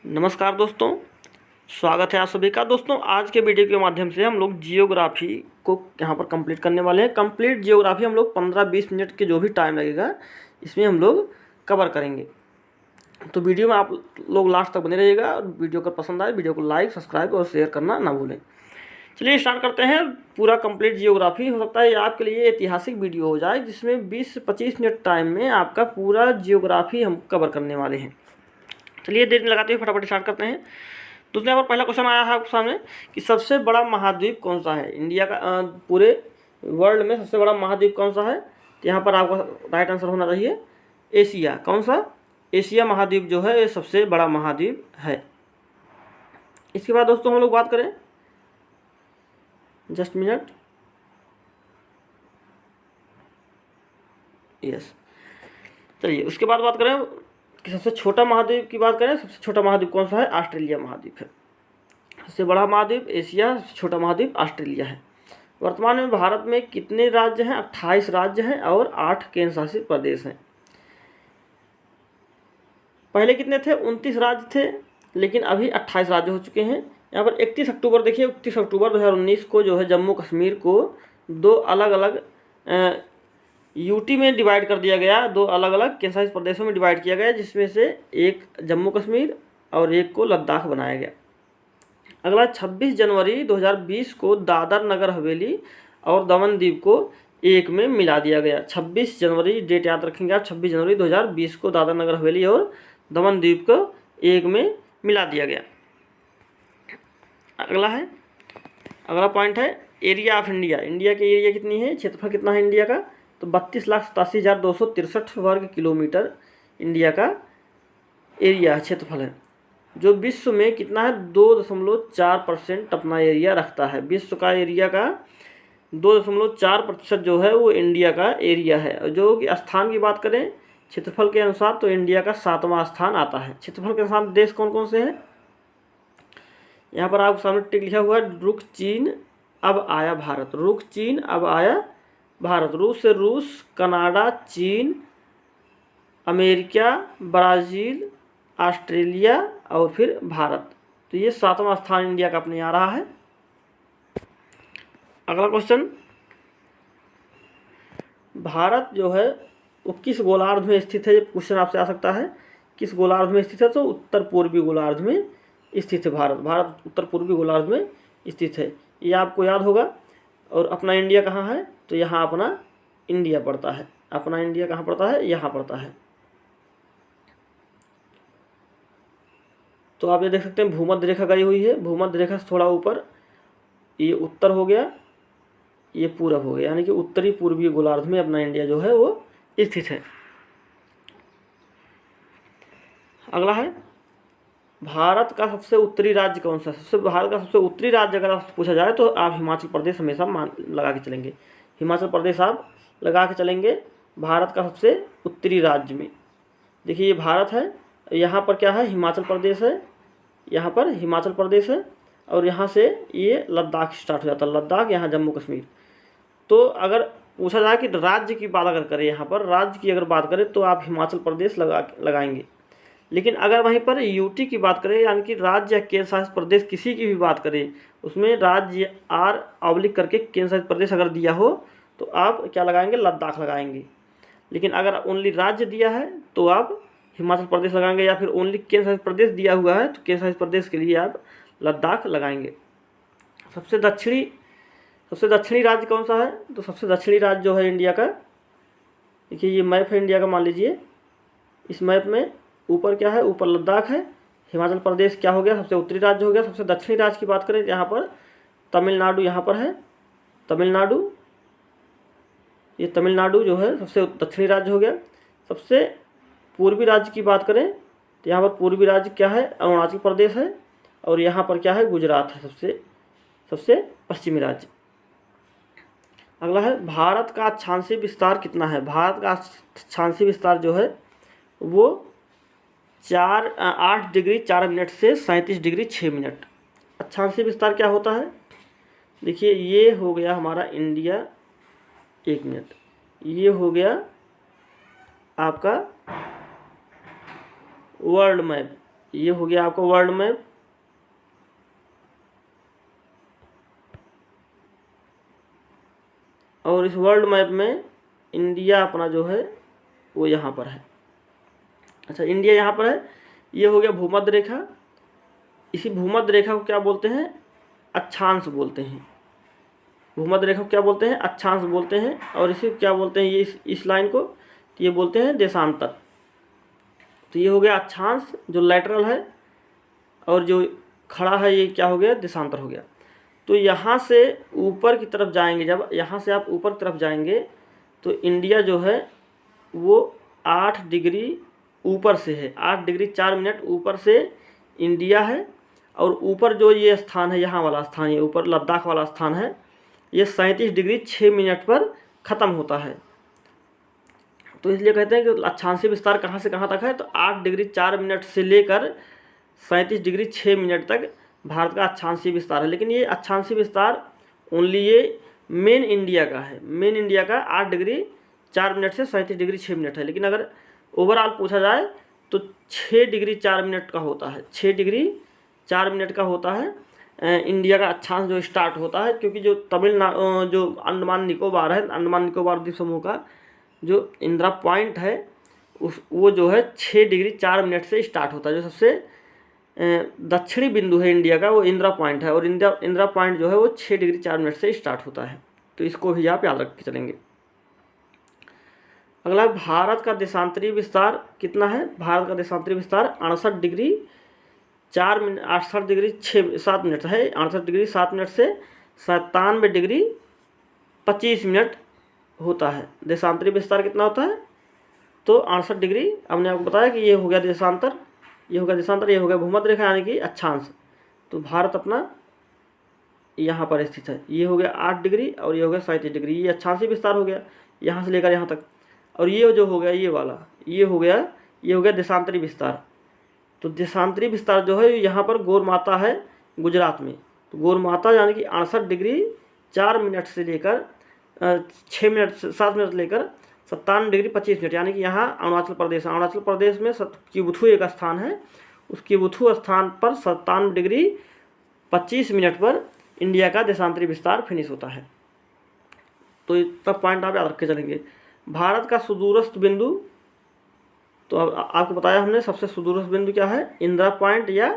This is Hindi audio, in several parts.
नमस्कार दोस्तों, स्वागत है आप सभी का। दोस्तों आज के वीडियो के माध्यम से हम लोग जियोग्राफी को यहाँ पर कंप्लीट करने वाले हैं। कंप्लीट जियोग्राफी हम लोग 15-20 मिनट के जो भी टाइम लगेगा इसमें हम लोग कवर करेंगे। तो वीडियो में आप लोग लास्ट तक बने रहिएगा और वीडियो को पसंद आए वीडियो को लाइक, सब्सक्राइब और शेयर करना ना भूलें। चलिए स्टार्ट करते हैं। पूरा कंप्लीट जियोग्राफी हो सकता है आपके लिए ऐतिहासिक वीडियो हो जाए, जिसमें 20 से 25 मिनट टाइम में आपका पूरा जियोग्राफी हम कवर करने वाले हैं। चलिए देर नहीं लगाते हुए फटाफट स्टार्ट करते हैं। दूसरे यहाँ पर पहला क्वेश्चन आया है आपके सामने कि सबसे बड़ा महाद्वीप कौन सा है इंडिया का, पूरे वर्ल्ड में सबसे बड़ा महाद्वीप कौन सा है। तो यहाँ पर आपका राइट आंसर होना चाहिए एशिया। कौन सा? एशिया महाद्वीप जो है ये सबसे बड़ा महाद्वीप है। इसके बाद दोस्तों हम लोग बात करें, जस्ट मिनट, यस। चलिए उसके बाद बात करें कि सबसे छोटा महाद्वीप की बात करें। सबसे छोटा महाद्वीप कौन सा है? ऑस्ट्रेलिया महाद्वीप है। सबसे बड़ा महाद्वीप एशिया, सबसे छोटा महाद्वीप ऑस्ट्रेलिया है। वर्तमान में भारत में कितने राज्य हैं? 28 राज्य हैं और 8 केंद्र शासित प्रदेश हैं। पहले कितने थे? 29 राज्य थे, लेकिन अभी 28 राज्य हो चुके हैं। यहाँ पर 31 अक्टूबर देखिए, 31 अक्टूबर 2019 को जो है जम्मू कश्मीर को दो अलग अलग यूटी में डिवाइड कर दिया गया। दो अलग अलग केंद्र शासित प्रदेशों में डिवाइड किया गया, जिसमें से एक जम्मू कश्मीर और एक को लद्दाख बनाया गया। अगला 26 जनवरी 2020 को दादर नगर हवेली और दमन द्वीप को एक में मिला दिया गया। 26 जनवरी डेट याद रखेंगे आप, 26 जनवरी 2020 को दादर नगर हवेली और दमन द्वीप को एक में मिला दिया गया। अगला पॉइंट है एरिया ऑफ इंडिया। इंडिया की एरिया कितनी है? क्षेत्रफल कितना है इंडिया का? तो 32,87,263 वर्ग किलोमीटर इंडिया का एरिया क्षेत्रफल है, जो विश्व में कितना है? 2.4% अपना एरिया रखता है। विश्व का एरिया का 2.4% जो है वो इंडिया का एरिया है। और जो कि स्थान की बात करें क्षेत्रफल के अनुसार, तो इंडिया का 7वां स्थान आता है। क्षेत्रफल के अनुसार देश कौन कौन से हैं? यहाँ पर आपके सामने टिक लिखा हुआ है, रुक चीन अब आया भारत। रुक चीन अब आया भारत। रूस से रूस, कनाडा, चीन, अमेरिका, ब्राज़ील, ऑस्ट्रेलिया और फिर भारत। तो ये 7वां स्थान इंडिया का अपने आ रहा है। अगला क्वेश्चन, भारत जो है वो किस गोलार्ध में स्थित है? ये क्वेश्चन आपसे आ सकता है, किस गोलार्ध में स्थित है? तो उत्तर पूर्वी गोलार्ध में स्थित है भारत। भारत उत्तर पूर्वी गोलार्ध में स्थित है, ये आपको याद होगा। और अपना इंडिया कहाँ है? तो यहाँ अपना इंडिया पड़ता है। अपना इंडिया कहाँ पड़ता है? यहाँ पड़ता है। तो आप ये देख सकते हैं भूमध्य रेखा गई हुई है। भूमध्य रेखा से थोड़ा ऊपर ये उत्तर हो गया, ये पूरब हो गया, यानी कि उत्तरी पूर्वी गोलार्ध में अपना इंडिया जो है वो स्थित है। अगला है भारत का सबसे उत्तरी राज्य कौन सा? भारत का सबसे उत्तरी राज्य अगर आपसे पूछा जाए तो आप हिमाचल प्रदेश हमेशा लगा के चलेंगे। हिमाचल प्रदेश आप लगा के चलेंगे भारत का सबसे उत्तरी राज्य में। देखिए ये भारत है, यहाँ पर क्या है? हिमाचल प्रदेश है। यहाँ पर हिमाचल प्रदेश है और यहाँ से ये लद्दाख स्टार्ट हो जाता है। लद्दाख, यहाँ जम्मू कश्मीर। तो अगर पूछा जाए कि राज्य की बात अगर करें, यहाँ पर राज्य की अगर बात करें तो आप हिमाचल प्रदेश लगाएंगे। लेकिन अगर वहीं पर यूटी की बात करें, यानी कि राज्य या केंद्र शासित प्रदेश किसी की भी बात करें, उसमें राज्य R/ करके केंद्र शासित प्रदेश अगर दिया हो तो आप क्या लगाएंगे? लद्दाख लगाएंगे। लेकिन अगर ओनली राज्य दिया है तो आप हिमाचल प्रदेश लगाएंगे, या फिर ओनली केंद्र शासित प्रदेश दिया हुआ है तो केंद्र शासित प्रदेश के लिए आप लद्दाख लगाएंगे। सबसे दक्षिणी राज्य कौन सा है? तो सबसे दक्षिणी राज्य जो है इंडिया का, देखिए ये मैप है इंडिया का, मान लीजिए इस मैप में ऊपर क्या है? ऊपर लद्दाख है। हिमाचल प्रदेश क्या हो गया? सबसे उत्तरी राज्य हो गया। सबसे दक्षिणी राज्य की बात करें तो यहाँ पर तमिलनाडु, यहाँ पर है तमिलनाडु। ये तमिलनाडु जो है सबसे दक्षिणी राज्य हो गया। सबसे पूर्वी राज्य की बात करें तो यहाँ पर पूर्वी राज्य क्या है? अरुणाचल प्रदेश है। और यहाँ पर क्या है? गुजरात है सबसे पश्चिमी राज्य। अगला है भारत का अक्षांशीय विस्तार कितना है? भारत का अक्षांशीय विस्तार जो है वो 8 डिग्री 4 मिनट से 37 डिग्री 6 मिनट। अक्षांशीय विस्तार क्या होता है? देखिए ये हो गया हमारा इंडिया, 1 मिनट, ये हो गया आपका वर्ल्ड मैप। ये हो गया आपका वर्ल्ड मैप। और इस वर्ल्ड मैप में इंडिया अपना जो है वो यहाँ पर है। अच्छा, इंडिया यहाँ पर है। ये हो गया भूमध्य रेखा। इसी भूमध्य रेखा को क्या बोलते हैं? अक्षांश बोलते हैं। भूमध्य रेखा को क्या बोलते हैं? अक्षांश बोलते हैं। और इसे क्या बोलते हैं? ये इस लाइन को तो ये बोलते हैं देशांतर। तो ये हो गया अक्षांश जो लैटरल है, और जो खड़ा है ये क्या हो गया? देशांतर हो गया। तो यहाँ से ऊपर की तरफ जाएंगे, जब यहाँ से आप ऊपर की तरफ जाएंगे तो इंडिया जो है वो 8 डिग्री ऊपर से है। 8 डिग्री 4 मिनट ऊपर से इंडिया है। और ऊपर जो ये स्थान है, यहाँ वाला स्थान, ये ऊपर लद्दाख वाला स्थान है, ये 37 डिग्री 6 मिनट पर ख़त्म होता है। तो इसलिए कहते हैं कि अक्षांशीय विस्तार कहाँ से कहाँ तक है? तो 8 डिग्री 4 मिनट से लेकर 37 डिग्री 6 मिनट तक भारत का अक्षांशीय विस्तार है। लेकिन ये अक्षांशीय विस्तार ओनली ये मेन इंडिया का है। मेन इंडिया का 8 डिग्री 4 मिनट से 37 डिग्री 6 मिनट है। लेकिन अगर ओवरऑल पूछा जाए तो 6 डिग्री 4 मिनट का होता है। 6 डिग्री 4 मिनट का होता है इंडिया का अक्षांश जो स्टार्ट होता है। क्योंकि जो जो अंडमान निकोबार है, अंडमान निकोबार द्वीप समूह का जो इंदिरा पॉइंट है वो जो है 6 डिग्री 4 मिनट से स्टार्ट होता है। जो सबसे दक्षिणी बिंदु है इंडिया का वो इंदिरा पॉइंट है। और इंदिरा पॉइंट जो है वो 6 डिग्री 4 मिनट से स्टार्ट होता है। तो इसको भी आप याद रख के चलेंगे। अगला, भारत का देशांतरीय विस्तार कितना है? भारत का देशांतरीय विस्तार 68 डिग्री 4 मिनट 68 डिग्री 7 मिनट है। 68 डिग्री 7 मिनट से 97 डिग्री 25 मिनट होता है। देशांतरीय विस्तार कितना होता है? तो 68 डिग्री, हमने आपको बताया कि ये हो गया देशांतर, ये हो गया देशांतर, ये हो गया भूमध्य रेखा यानी कि अक्षांश। तो भारत अपना यहाँ पर स्थित है। ये हो गया 8 डिग्री और ये हो गया 37 डिग्री। ये अक्षांशीय विस्तार हो गया यहाँ से लेकर यहाँ तक। और ये जो हो गया ये वाला, ये हो गया देशांतरी विस्तार। तो देशांतरी विस्तार जो है यहाँ पर गौरमाता है गुजरात में। तो गौरमाता यानी कि 68 डिग्री 4 मिनट से लेकर 6 मिनट 7 मिनट लेकर 57 डिग्री 25 मिनट, यानी कि यहाँ अरुणाचल प्रदेश, अरुणाचल प्रदेश में किबुथु एक स्थान है। उस किबुथु स्थान पर 57 डिग्री 25 मिनट पर इंडिया का देशांतरी विस्तार फिनिश होता है। तो इतना पॉइंट आप याद रख के चलेंगे। भारत का सुदूरस्थ बिंदु, तो अब आपको बताया हमने सबसे सुदूरस्थ बिंदु क्या है? इंदिरा पॉइंट या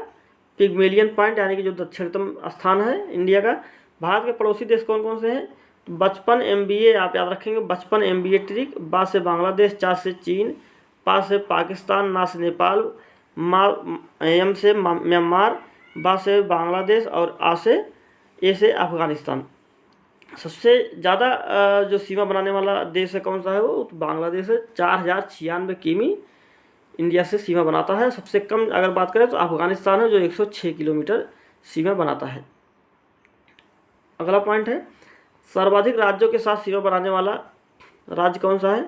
पिग्मेलियन पॉइंट, यानी कि जो दक्षिणतम स्थान है इंडिया का। भारत के पड़ोसी देश कौन कौन से हैं? 55 MBA आप याद रखेंगे। 55 MBA ट्रिक, बा से बांग्लादेश, चा से चीन, पा से पाकिस्तान, ना से नेपाल, एम से म्यांमार, बा से बांग्लादेश और आ से अफगानिस्तान। सबसे ज़्यादा जो सीमा बनाने वाला देश है कौन सा है? वो बांग्लादेश है। 4096 किमी इंडिया से सीमा बनाता है। सबसे कम अगर बात करें तो अफगानिस्तान है जो 106 किलोमीटर सीमा बनाता है। अगला पॉइंट है, सर्वाधिक राज्यों के साथ सीमा बनाने वाला राज्य कौन सा है?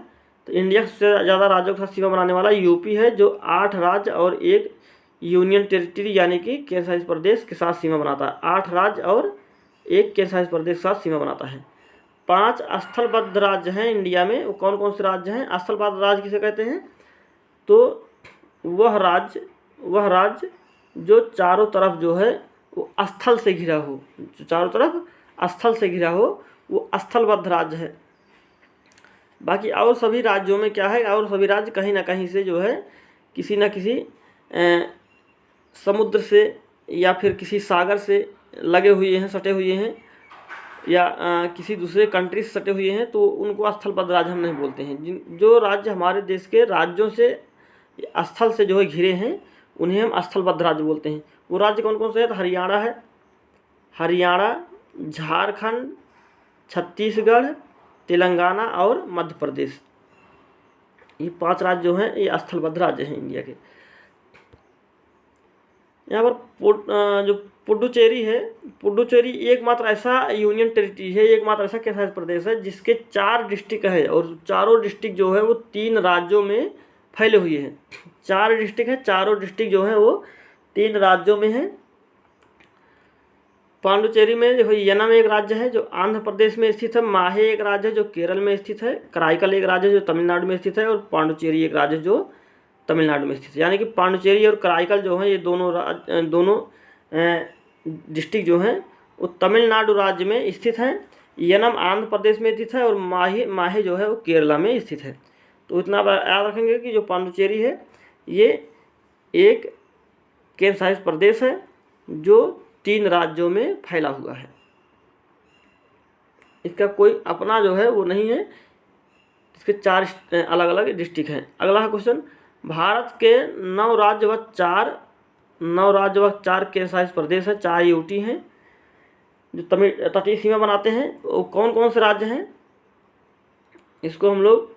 तो इंडिया से ज़्यादा राज्यों के साथ सीमा बनाने वाला यूपी है, जो 8 राज्य और 1 यूनियन टेरिटरी यानी कि केंद्र शासित प्रदेश के साथ सीमा बनाता है। 8 राज्य और 1 केंद्र शासित प्रदेश के साथ सीमा बनाता है। 5 स्थलबद्ध राज्य हैं इंडिया में। वो कौन कौन से राज्य हैं? स्थलबद्ध राज्य किसे कहते हैं? तो वह राज्य जो चारों तरफ जो है वो स्थल से घिरा हो, जो चारों तरफ स्थल से घिरा हो वो स्थलबद्ध राज्य है। बाकी और सभी राज्यों में क्या है? और सभी राज्य कहीं ना कहीं से जो है किसी न किसी समुद्र से या फिर किसी सागर से लगे हुए हैं, सटे हुए हैं, या किसी दूसरे कंट्री से सटे हुए हैं, तो उनको स्थलबद्ध राज्य हम नहीं बोलते हैं। जो राज्य हमारे देश के राज्यों से स्थल से जो है घिरे हैं उन्हें हम स्थलबद्ध राज्य बोलते हैं। वो राज्य कौन कौन से हैं? तो हरियाणा है, हरियाणा, झारखंड, छत्तीसगढ़, तेलंगाना और मध्य प्रदेश। ये 5 राज्य जो हैं ये स्थलबद्ध राज्य हैं इंडिया के। यहाँ पर जो पुडुचेरी है, पुडुचेरी एकमात्र ऐसा यूनियन टेरिटरी है, एकमात्र ऐसा केंद्र शासित प्रदेश है जिसके 4 डिस्ट्रिक्ट है, और चारों डिस्ट्रिक्ट जो है वो 3 राज्यों में फैले हुए हैं। 4 डिस्ट्रिक्ट है, चारों डिस्ट्रिक्ट जो है वो 3 राज्यों में है। पांडुचेरी में देखो यनम एक राज्य है जो आंध्र प्रदेश में स्थित है, माहे एक राज्य है जो केरल में स्थित है, कराईकल एक राज्य है जो तमिलनाडु में स्थित है, और पांडुचेरी एक राज्य जो तमिलनाडु में स्थित है। यानी कि पांडुचेरी और कराईकल जो है ये दोनों डिस्ट्रिक्ट जो हैं वो तमिलनाडु राज्य में स्थित हैं। यनम आंध्र प्रदेश में स्थित है और माहे जो है वो केरला में स्थित है। तो इतना याद रखेंगे कि जो पांडुचेरी है ये एक केंद्र शासित प्रदेश है जो 3 राज्यों में फैला हुआ है। इसका कोई अपना जो है वो नहीं है, इसके 4 अलग अलग डिस्ट्रिक्ट हैं। अगला क्वेश्चन, भारत के 9 राज्य व 4 केंद्र शासित प्रदेश है, 4 यूटी हैं जो तटीय सीमा बनाते हैं। वो कौन कौन से राज्य हैं, इसको हम लोग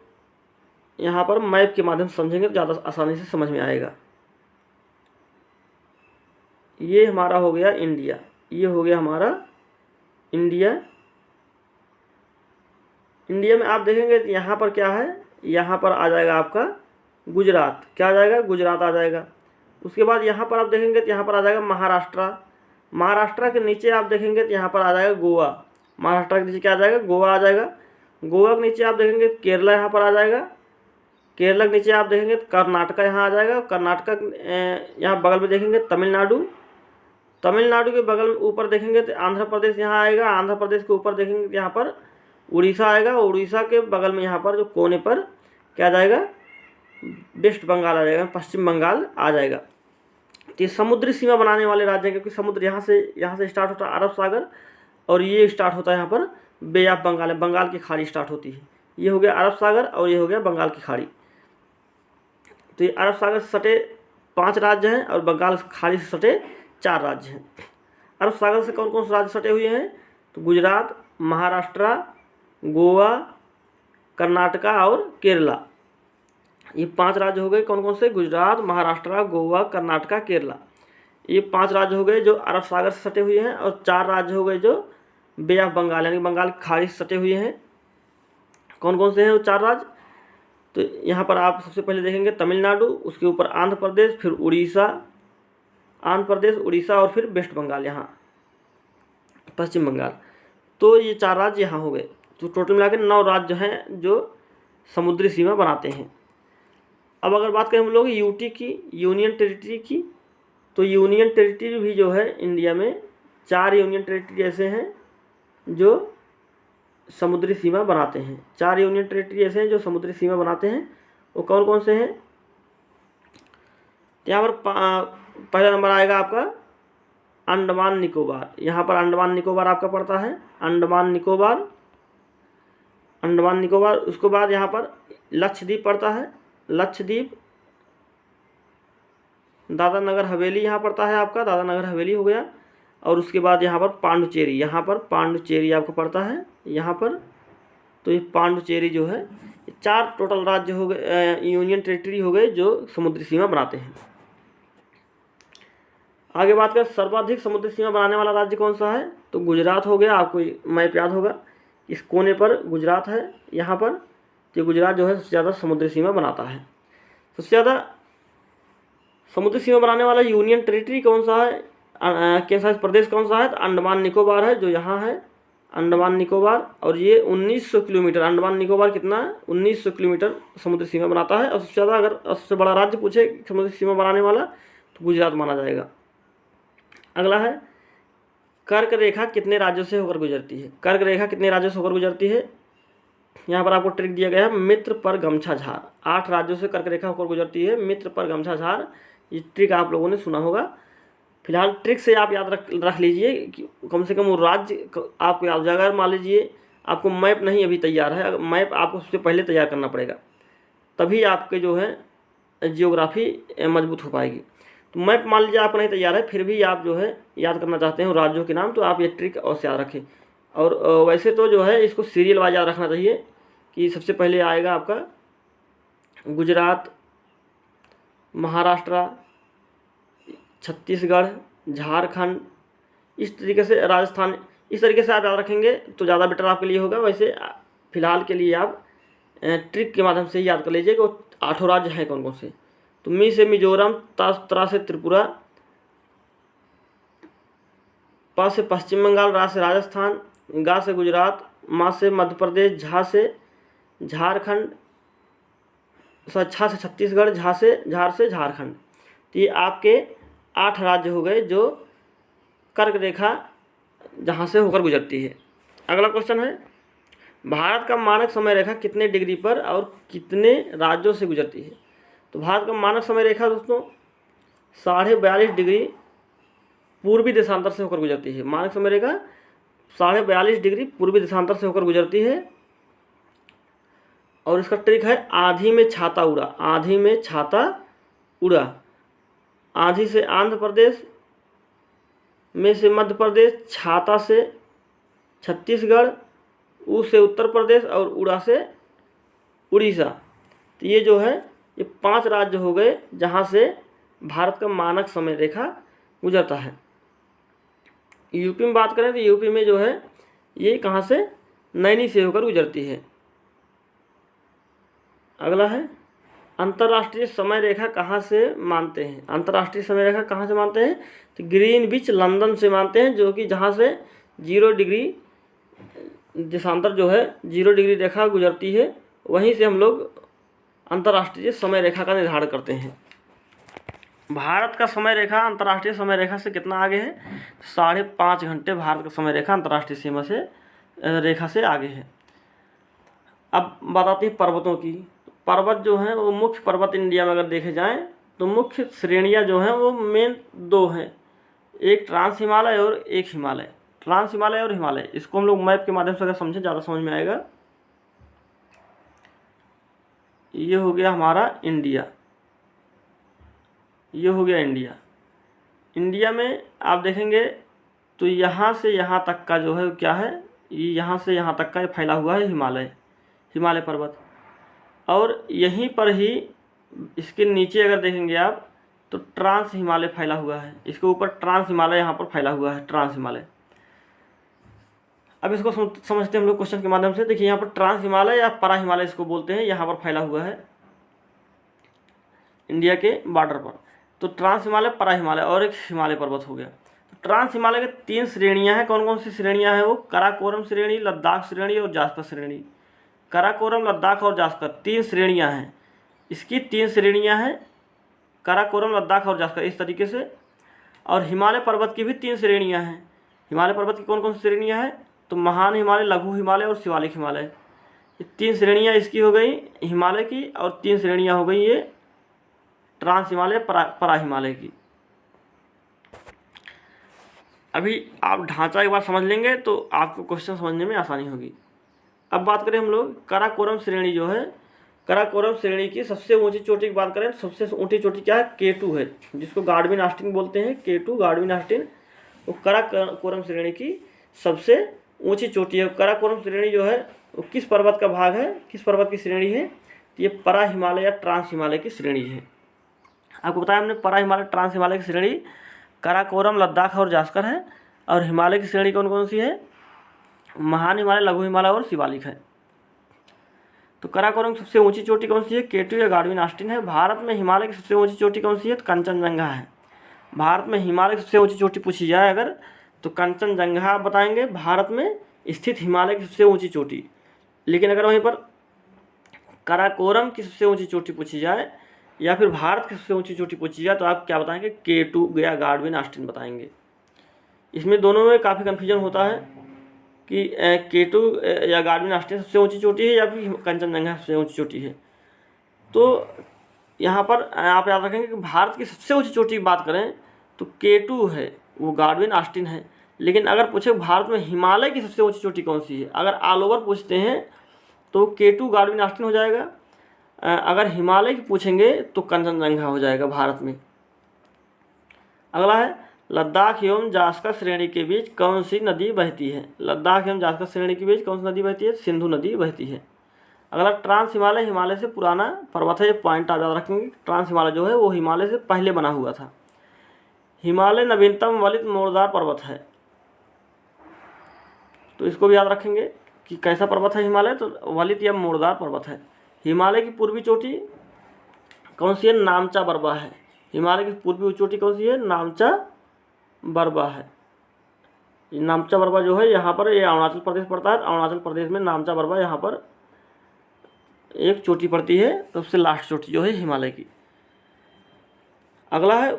यहाँ पर मैप के माध्यम से समझेंगे तो ज़्यादा आसानी से समझ में आएगा। ये हमारा हो गया इंडिया, ये हो गया हमारा इंडिया। इंडिया में आप देखेंगे यहाँ पर क्या है, यहाँ पर आ जाएगा आपका गुजरात। क्या आ जाएगा, गुजरात आ जाएगा। उसके बाद यहाँ पर आप देखेंगे तो यहाँ पर आ जाएगा महाराष्ट्र। महाराष्ट्र के नीचे आप देखेंगे तो यहाँ पर आ जाएगा गोवा। महाराष्ट्र के नीचे क्या आ जाएगा, गोवा आ जाएगा। गोवा के नीचे आप देखेंगे तो केरला यहाँ पर आ जाएगा। केरला के नीचे आप देखेंगे तो कर्नाटका यहाँ आ जाएगा। कर्नाटका यहाँ बगल में देखेंगे तमिलनाडु। तमिलनाडु के बगल में ऊपर देखेंगे तो आंध्र प्रदेश यहाँ आएगा। आंध्र प्रदेश के ऊपर देखेंगे तो यहाँ पर उड़ीसा आएगा। उड़ीसा के बगल में यहाँ पर जो कोने पर क्या आ जाएगा, वेस्ट बंगाल आ जाएगा, पश्चिम बंगाल आ जाएगा। तो ये समुद्री सीमा बनाने वाले राज्य हैं, क्योंकि समुद्र यहाँ से स्टार्ट होता है अरब सागर, और ये स्टार्ट होता है यहाँ पर बे ऑफ बंगाल है, बंगाल की खाड़ी स्टार्ट होती है। ये हो गया अरब सागर और ये हो गया बंगाल की खाड़ी। तो ये अरब सागर से सटे 5 राज्य हैं और बंगाल खाड़ी से सटे 4 राज्य हैं। अरब सागर से कौन कौन से राज्य सटे हुए हैं, तो गुजरात, महाराष्ट्र, गोवा, कर्नाटका और केरला। ये 5 राज्य हो गए। कौन कौन से, गुजरात, महाराष्ट्र, गोवा, कर्नाटका, केरला। ये 5 राज्य हो गए जो अरब सागर से सटे हुए हैं, और 4 राज्य हो गए जो बे ऑफ बंगाल यानी बंगाल की खाड़ी से सटे हुए हैं। कौन कौन से हैं वो 4 राज्य, तो यहाँ पर आप सबसे पहले देखेंगे तमिलनाडु, उसके ऊपर आंध्र प्रदेश, फिर उड़ीसा और फिर वेस्ट बंगाल, यहाँ पश्चिम बंगाल। तो ये 4 राज्य यहाँ हो गए। तो टोटल मिला के 9 राज्य हैं जो समुद्री सीमा बनाते हैं। अब अगर बात करें हम लोग यूटी की, यूनियन टेरिटरी की, तो यूनियन टेरिटरी भी जो है इंडिया में 4 यूनियन टेरिटरी ऐसे हैं जो समुद्री सीमा बनाते हैं। 4 यूनियन टेरिटरी ऐसे हैं जो समुद्री सीमा बनाते हैं। वो कौन कौन से हैं, यहाँ पर पहला नंबर आएगा आपका अंडमान निकोबार। यहाँ पर अंडमान निकोबार आपका पड़ता है, अंडमान निकोबार। उसके बाद यहाँ पर लक्षद्वीप पड़ता है, लक्षद्वीप। दादरा नगर हवेली यहाँ पड़ता है आपका, दादरा नगर हवेली हो गया। और उसके बाद यहाँ पर पांडुचेरी, आपको पड़ता है यहाँ पर। तो ये पांडुचेरी जो है, 4 टोटल राज्य हो गए, यूनियन टेरिटरी हो गए जो समुद्री सीमा बनाते हैं। आगे बात करें सर्वाधिक समुद्री सीमा बनाने वाला राज्य कौन सा है, तो गुजरात हो गया। आपको मैप याद होगा, इस कोने पर गुजरात है यहाँ पर। तो गुजरात जो है सबसे ज़्यादा समुद्री सीमा बनाता है। सबसे ज़्यादा समुद्री सीमा बनाने वाला यूनियन टेरिटरी कौन सा है, केंद्र शासित प्रदेश कौन सा है, तो अंडमान निकोबार है, जो यहाँ है अंडमान निकोबार। और ये 1900 किलोमीटर, अंडमान निकोबार कितना है, 1900 किलोमीटर समुद्री सीमा बनाता है। और सबसे ज़्यादा अगर सबसे बड़ा राज्य पूछे समुद्री सीमा बनाने वाला, तो गुजरात माना जाएगा। अगला है कर्क रेखा कितने राज्यों से होकर गुजरती है। कर्क रेखा कितने राज्यों से होकर गुजरती है, यहाँ पर आपको ट्रिक दिया गया है, मित्र पर गमछा झार। 8 राज्यों से कर्क रेखा होकर गुजरती है, मित्र पर गमछा झार। ये ट्रिक आप लोगों ने सुना होगा। फिलहाल ट्रिक से आप याद रख लीजिए कि कम से कम वो राज्य आपको याद हो जाएगा। मान लीजिए आपको मैप नहीं अभी तैयार है, मैप आपको सबसे पहले तैयार करना पड़ेगा, तभी आपके जो है जियोग्राफी मजबूत हो पाएगी। तो मैप मान लीजिए आपका नहीं तैयार है, फिर भी आप जो है याद करना चाहते हैं राज्यों के नाम, तो आप ये ट्रिक अवश्य याद रखें। और वैसे तो जो है इसको सीरियल वाइज याद रखना चाहिए कि सबसे पहले आएगा आपका गुजरात, महाराष्ट्र, छत्तीसगढ़, झारखंड, इस तरीके से राजस्थान, इस तरीके से आप याद रखेंगे तो ज़्यादा बेटर आपके लिए होगा। वैसे फ़िलहाल के लिए आप ट्रिक के माध्यम से ही याद कर लीजिए कि वो 8 राज्य हैं कौन कौन से। तो मी से मिजोरम, त्रा से त्रिपुरा, पा से पश्चिम बंगाल, रा से राजस्थान, गा से गुजरात, मा से मध्य प्रदेश, झा से झारखंड, झा से छत्तीसगढ़, झार से झारखंड। तो ये आपके 8 राज्य हो गए जो कर्क रेखा जहाँ से होकर गुजरती है। अगला क्वेश्चन है, भारत का मानक समय रेखा कितने डिग्री पर और कितने राज्यों से गुजरती है? तो भारत का मानक समय रेखा दोस्तों 42.5 डिग्री पूर्वी देशांतर से होकर गुजरती है। मानक समय रेखा 42.5 डिग्री पूर्वी देशांतर से होकर गुजरती है। और इसका ट्रिक है आंधी में छाता उड़ा। आंधी में छाता उड़ा। आंधी से आंध्र प्रदेश, में से मध्य प्रदेश, छाता से छत्तीसगढ़, ऊ से उत्तर प्रदेश और उड़ा से उड़ीसा। तो ये जो है ये 5 राज्य हो गए जहाँ से भारत का मानक समय रेखा गुजरता है। यूपी में बात करें तो यूपी में जो है ये कहाँ से, नैनी से होकर गुजरती है। अगला है, अंतर्राष्ट्रीय समय रेखा कहाँ से मानते हैं? अंतर्राष्ट्रीय समय रेखा कहाँ से मानते हैं? तो ग्रीनविच लंदन से मानते हैं, जो कि जहाँ से 0 डिग्री देशांतर जो है 0 डिग्री रेखा गुजरती है, वहीं से हम लोग अंतर्राष्ट्रीय समय रेखा का निर्धारण करते हैं। भारत का समय रेखा अंतर्राष्ट्रीय समय रेखा से कितना आगे है? 5.5 घंटे भारत का समय रेखा अंतर्राष्ट्रीय सीमा से रेखा से आगे है। अब बताती है पर्वतों की। पर्वत जो हैं वो मुख्य पर्वत इंडिया में अगर देखे जाएं तो मुख्य श्रेणियां जो हैं वो मेन 2 हैं, एक ट्रांस हिमालय और एक हिमालय। ट्रांस हिमालय और हिमालय, इसको हम लोग मैप के माध्यम से अगर समझें ज़्यादा समझ में आएगा। ये हो गया हमारा इंडिया, ये हो गया इंडिया। इंडिया में आप देखेंगे तो यहाँ से यहाँ तक का जो है क्या है, ये यहाँ से यहाँ तक का ये फैला हुआ है हिमालय पर्वत। और यहीं पर ही इसके नीचे अगर देखेंगे आप तो ट्रांस हिमालय फैला हुआ है। इसके ऊपर ट्रांस हिमालय यहाँ पर फैला हुआ है, ट्रांस हिमालय। अब इसको समझते हैं हम लोग क्वेश्चन के माध्यम से। देखिए यहाँ पर ट्रांस हिमालय या परा हिमालय इसको बोलते हैं, यहाँ पर फैला हुआ है इंडिया के बॉर्डर पर। तो ट्रांस हिमालय, परा हिमालय और एक हिमालय पर्वत हो गया। तो ट्रांस हिमालय के 3 श्रेणियाँ हैं। कौन कौन सी श्रेणियाँ हैं वो? काराकोरम श्रेणी, लद्दाख श्रेणी और जास्कर श्रेणी। काराकोरम, लद्दाख और जास्कर 3 श्रेणियाँ हैं। इसकी 3 श्रेणियाँ हैं, काराकोरम, लद्दाख और जास्कर, इस तरीके से। और हिमालय पर्वत की भी 3 श्रेणियाँ हैं। हिमालय पर्वत की कौन कौन सी श्रेणियाँ हैं? तो महान हिमालय, लघु हिमालय और शिवालिक हिमालय। ये 3 श्रेणियाँ इसकी हो गई हिमालय की, और 3 श्रेणियाँ हो गई ये ट्रांस हिमालय, परा हिमालय की। अभी आप ढांचा एक बार समझ लेंगे तो आपको क्वेश्चन समझने में आसानी होगी। अब बात करें हम लोग काराकोरम श्रेणी जो है, काराकोरम श्रेणी की सबसे ऊंची चोटी की बात करें, सबसे ऊंची चोटी क्या है? K2 है, जिसको गार्डविन ऑस्टिन बोलते हैं। K2 गार्डविन ऑस्टिन, वो काराकोरम श्रेणी की सबसे ऊंची चोटी है। काराकोरम श्रेणी जो है वो किस पर्वत का भाग है, किस पर्वत की श्रेणी है? तो ये परा हिमालय या ट्रांस हिमालय की श्रेणी है। आपको बताया हमने, परा हिमालय, ट्रांस हिमालय की श्रेणी काराकोरम, लद्दाख और जास्कर है। और हिमालय की श्रेणी कौन कौन सी है? महान हिमालय, लघु हिमालय और शिवालिक है। तो काराकोरम की सबसे ऊंची चोटी कौन सी है? K2 या गार्डविन ऑस्टिन है। भारत में हिमालय की सबसे ऊंची चोटी कौन सी है? तो कंचनजंगा है। भारत में हिमालय की सबसे ऊंची चोटी पूछी जाए अगर तो कंचनजंगा आप बताएंगे, भारत में स्थित हिमालय की सबसे ऊंची चोटी। लेकिन अगर वहीं पर काराकोरम की सबसे ऊंची चोटी पूछी जाए या फिर भारत की सबसे ऊंची चोटी पूछी जाए तो आप क्या बताएंगे? K2 या गार्डविन ऑस्टिन बताएंगे। इसमें दोनों में काफ़ी कन्फ्यूजन होता है कि K2 या गार्डविन ऑस्टिन सबसे ऊंची चोटी है या फिर कंचनजंगा सबसे ऊंची चोटी है। तो यहाँ पर आप याद रखेंगे कि भारत की सबसे ऊंची चोटी की बात करें तो K2 है, वो गार्डविन ऑस्टिन है। लेकिन अगर पूछे भारत में हिमालय की सबसे ऊंची चोटी कौन सी है, अगर ऑल ओवर पूछते हैं तो K2 गार्डविन ऑस्टिन हो जाएगा। अगर हिमालय की पूछेंगे तो कंचनजंगा हो जाएगा भारत में। अगला है, लद्दाख एवं जास्कर श्रेणी के बीच कौन सी नदी बहती है? लद्दाख एवं जास्कर श्रेणी के बीच कौन सी नदी बहती है? सिंधु नदी बहती है। अगला, ट्रांस हिमालय हिमालय से पुराना पर्वत है। ये पॉइंट आप याद रखेंगे, ट्रांस हिमालय जो है वो हिमालय से पहले बना हुआ था। हिमालय नवीनतम वलित मोड़दार पर्वत है। तो इसको भी याद रखेंगे कि कैसा पर्वत है हिमालय, तो वलित या मोड़दार पर्वत है। हिमालय की पूर्वी चोटी कौन सी है? नामचा बरवा है। हिमालय की पूर्वी चोटी कौन सी है? नामचा बरवा है। नामचा बरवा जो है यहाँ पर, ये अरुणाचल प्रदेश पड़ता है। अरुणाचल प्रदेश में नामचा बरवा यहाँ पर एक चोटी पड़ती है, सबसे लास्ट चोटी जो है हिमालय की। अगला है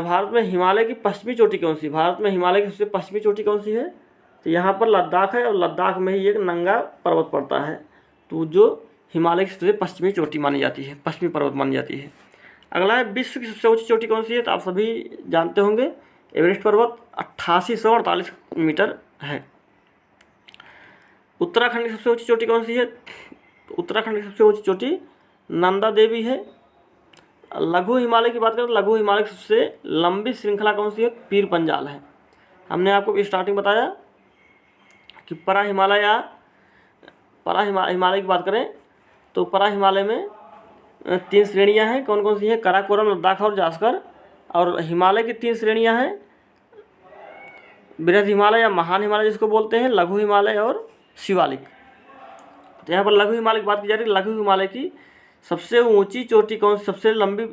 भारत में हिमालय की पश्चिमी चोटी कौन सी? भारत में हिमालय की सबसे पश्चिमी चोटी कौन सी है? तो यहाँ पर लद्दाख है, और लद्दाख में ही एक नंगा पर्वत पड़ता है, तो जो हिमालय की सबसे पश्चिमी चोटी मानी जाती है, पश्चिमी पर्वत मानी जाती है। अगला है विश्व की सबसे ऊंची चोटी कौन सी है? तो आप सभी जानते होंगे, एवरेस्ट पर्वत 8848 मीटर है। उत्तराखंड की सबसे ऊंची चोटी कौन सी है? तो उत्तराखंड की सबसे ऊंची चोटी नंदा देवी है। लघु हिमालय की बात करें तो लघु हिमालय की सबसे लंबी श्रृंखला कौन सी है? पीर पंजाल है। हमने आपको स्टार्टिंग बताया कि हिमालय की बात करें तो परा हिमालय में 3 श्रेणियां हैं। कौन कौन सी हैं? काराकोरम, लद्दाख और जास्कर। और हिमालय की 3 श्रेणियां हैं, बृहद हिमालय या महान हिमालय जिसको बोलते हैं, लघु हिमालय और शिवालिक। तो यहाँ पर लघु हिमालय की बात की जा रही है। लघु हिमालय की सबसे ऊंची चोटी कौन सी, सबसे लंबी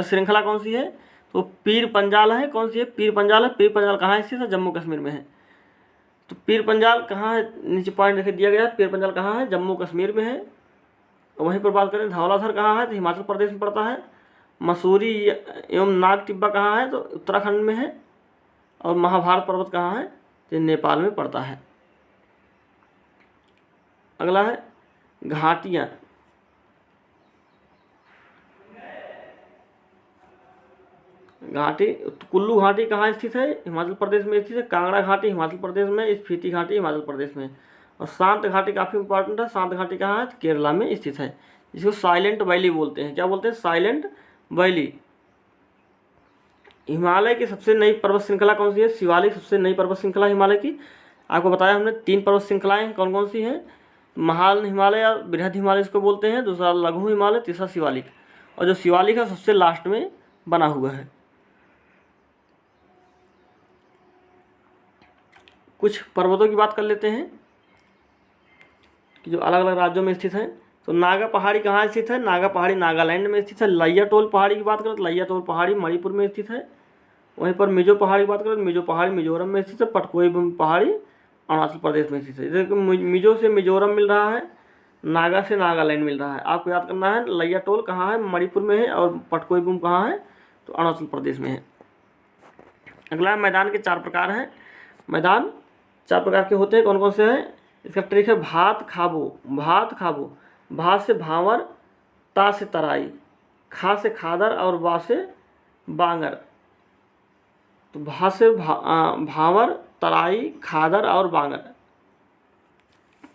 श्रृंखला कौन सी है? तो पीर पंजाल है। कौन सी है? पीर पंजाल है। पीर पंजाल कहाँ स्थित है? जम्मू कश्मीर में है। तो पीर पंजाल कहाँ है? नीचे पॉइंट लिख दिया गया है, पीर पंजाल कहाँ है? जम्मू कश्मीर में है। वहीं पर बात करें धौलाधर कहाँ है? तो हिमाचल प्रदेश में पड़ता है। मसूरी एवं नाग टिब्बा कहाँ है? तो उत्तराखंड में है। और महाभारत पर्वत कहाँ है? तो नेपाल में पड़ता है। अगला है घाटियाँ। घाटी, कुल्लू घाटी कहाँ स्थित है? हिमाचल प्रदेश में स्थित है। कांगड़ा घाटी हिमाचल प्रदेश में, स्पीति घाटी हिमाचल प्रदेश में। और शांत घाटी काफ़ी इंपॉर्टेंट है। शांत घाटी कहाँ है? केरला में स्थित है, जिसको साइलेंट वैली बोलते हैं। क्या बोलते हैं? Silent valley. हिमालय की सबसे नई पर्वत श्रृंखला कौन सी है? शिवालिक सबसे नई पर्वत श्रृंखला हिमालय की। आपको बताया हमने 3 पर्वत श्रृंखलाएं हैं। कौन कौन सी हैं? महान हिमालय या बृहद हिमालय इसको बोलते हैं, दूसरा लघु हिमालय, तीसरा शिवालिक। और जो शिवालिक है सबसे लास्ट में बना हुआ है। कुछ पर्वतों की बात कर लेते हैं कि जो अलग अलग राज्यों में स्थित हैं। तो नागा पहाड़ी कहाँ स्थित है? नागा पहाड़ी नागालैंड में स्थित है। लैयाटोल पहाड़ी की बात करें तो लैयाटोल पहाड़ी मणिपुर में स्थित है। वहीं पर मिजो पहाड़ी की बात करें तो मिजो पहाड़ी मिजोरम में स्थित है। पटकोई पहाड़ी अरुणाचल प्रदेश में स्थित है। जैसे मिजो से मिजोरम मिल रहा है, नागा से नागालैंड मिल रहा है। आपको याद करना है लैयाटोल कहाँ है? मणिपुर में है। और पटकोई कहाँ है? तो अरुणाचल प्रदेश में है। अगला मैदान के 4 प्रकार हैं। मैदान 4 प्रकार के होते हैं। कौन कौन से हैं? इसका ट्रिक है भात खाबो। भात खाबो, भात से भावर, ता से तराई, खा से खादर और बा से बांगर। तो भा से भावर, तराई, खादर और बांगर।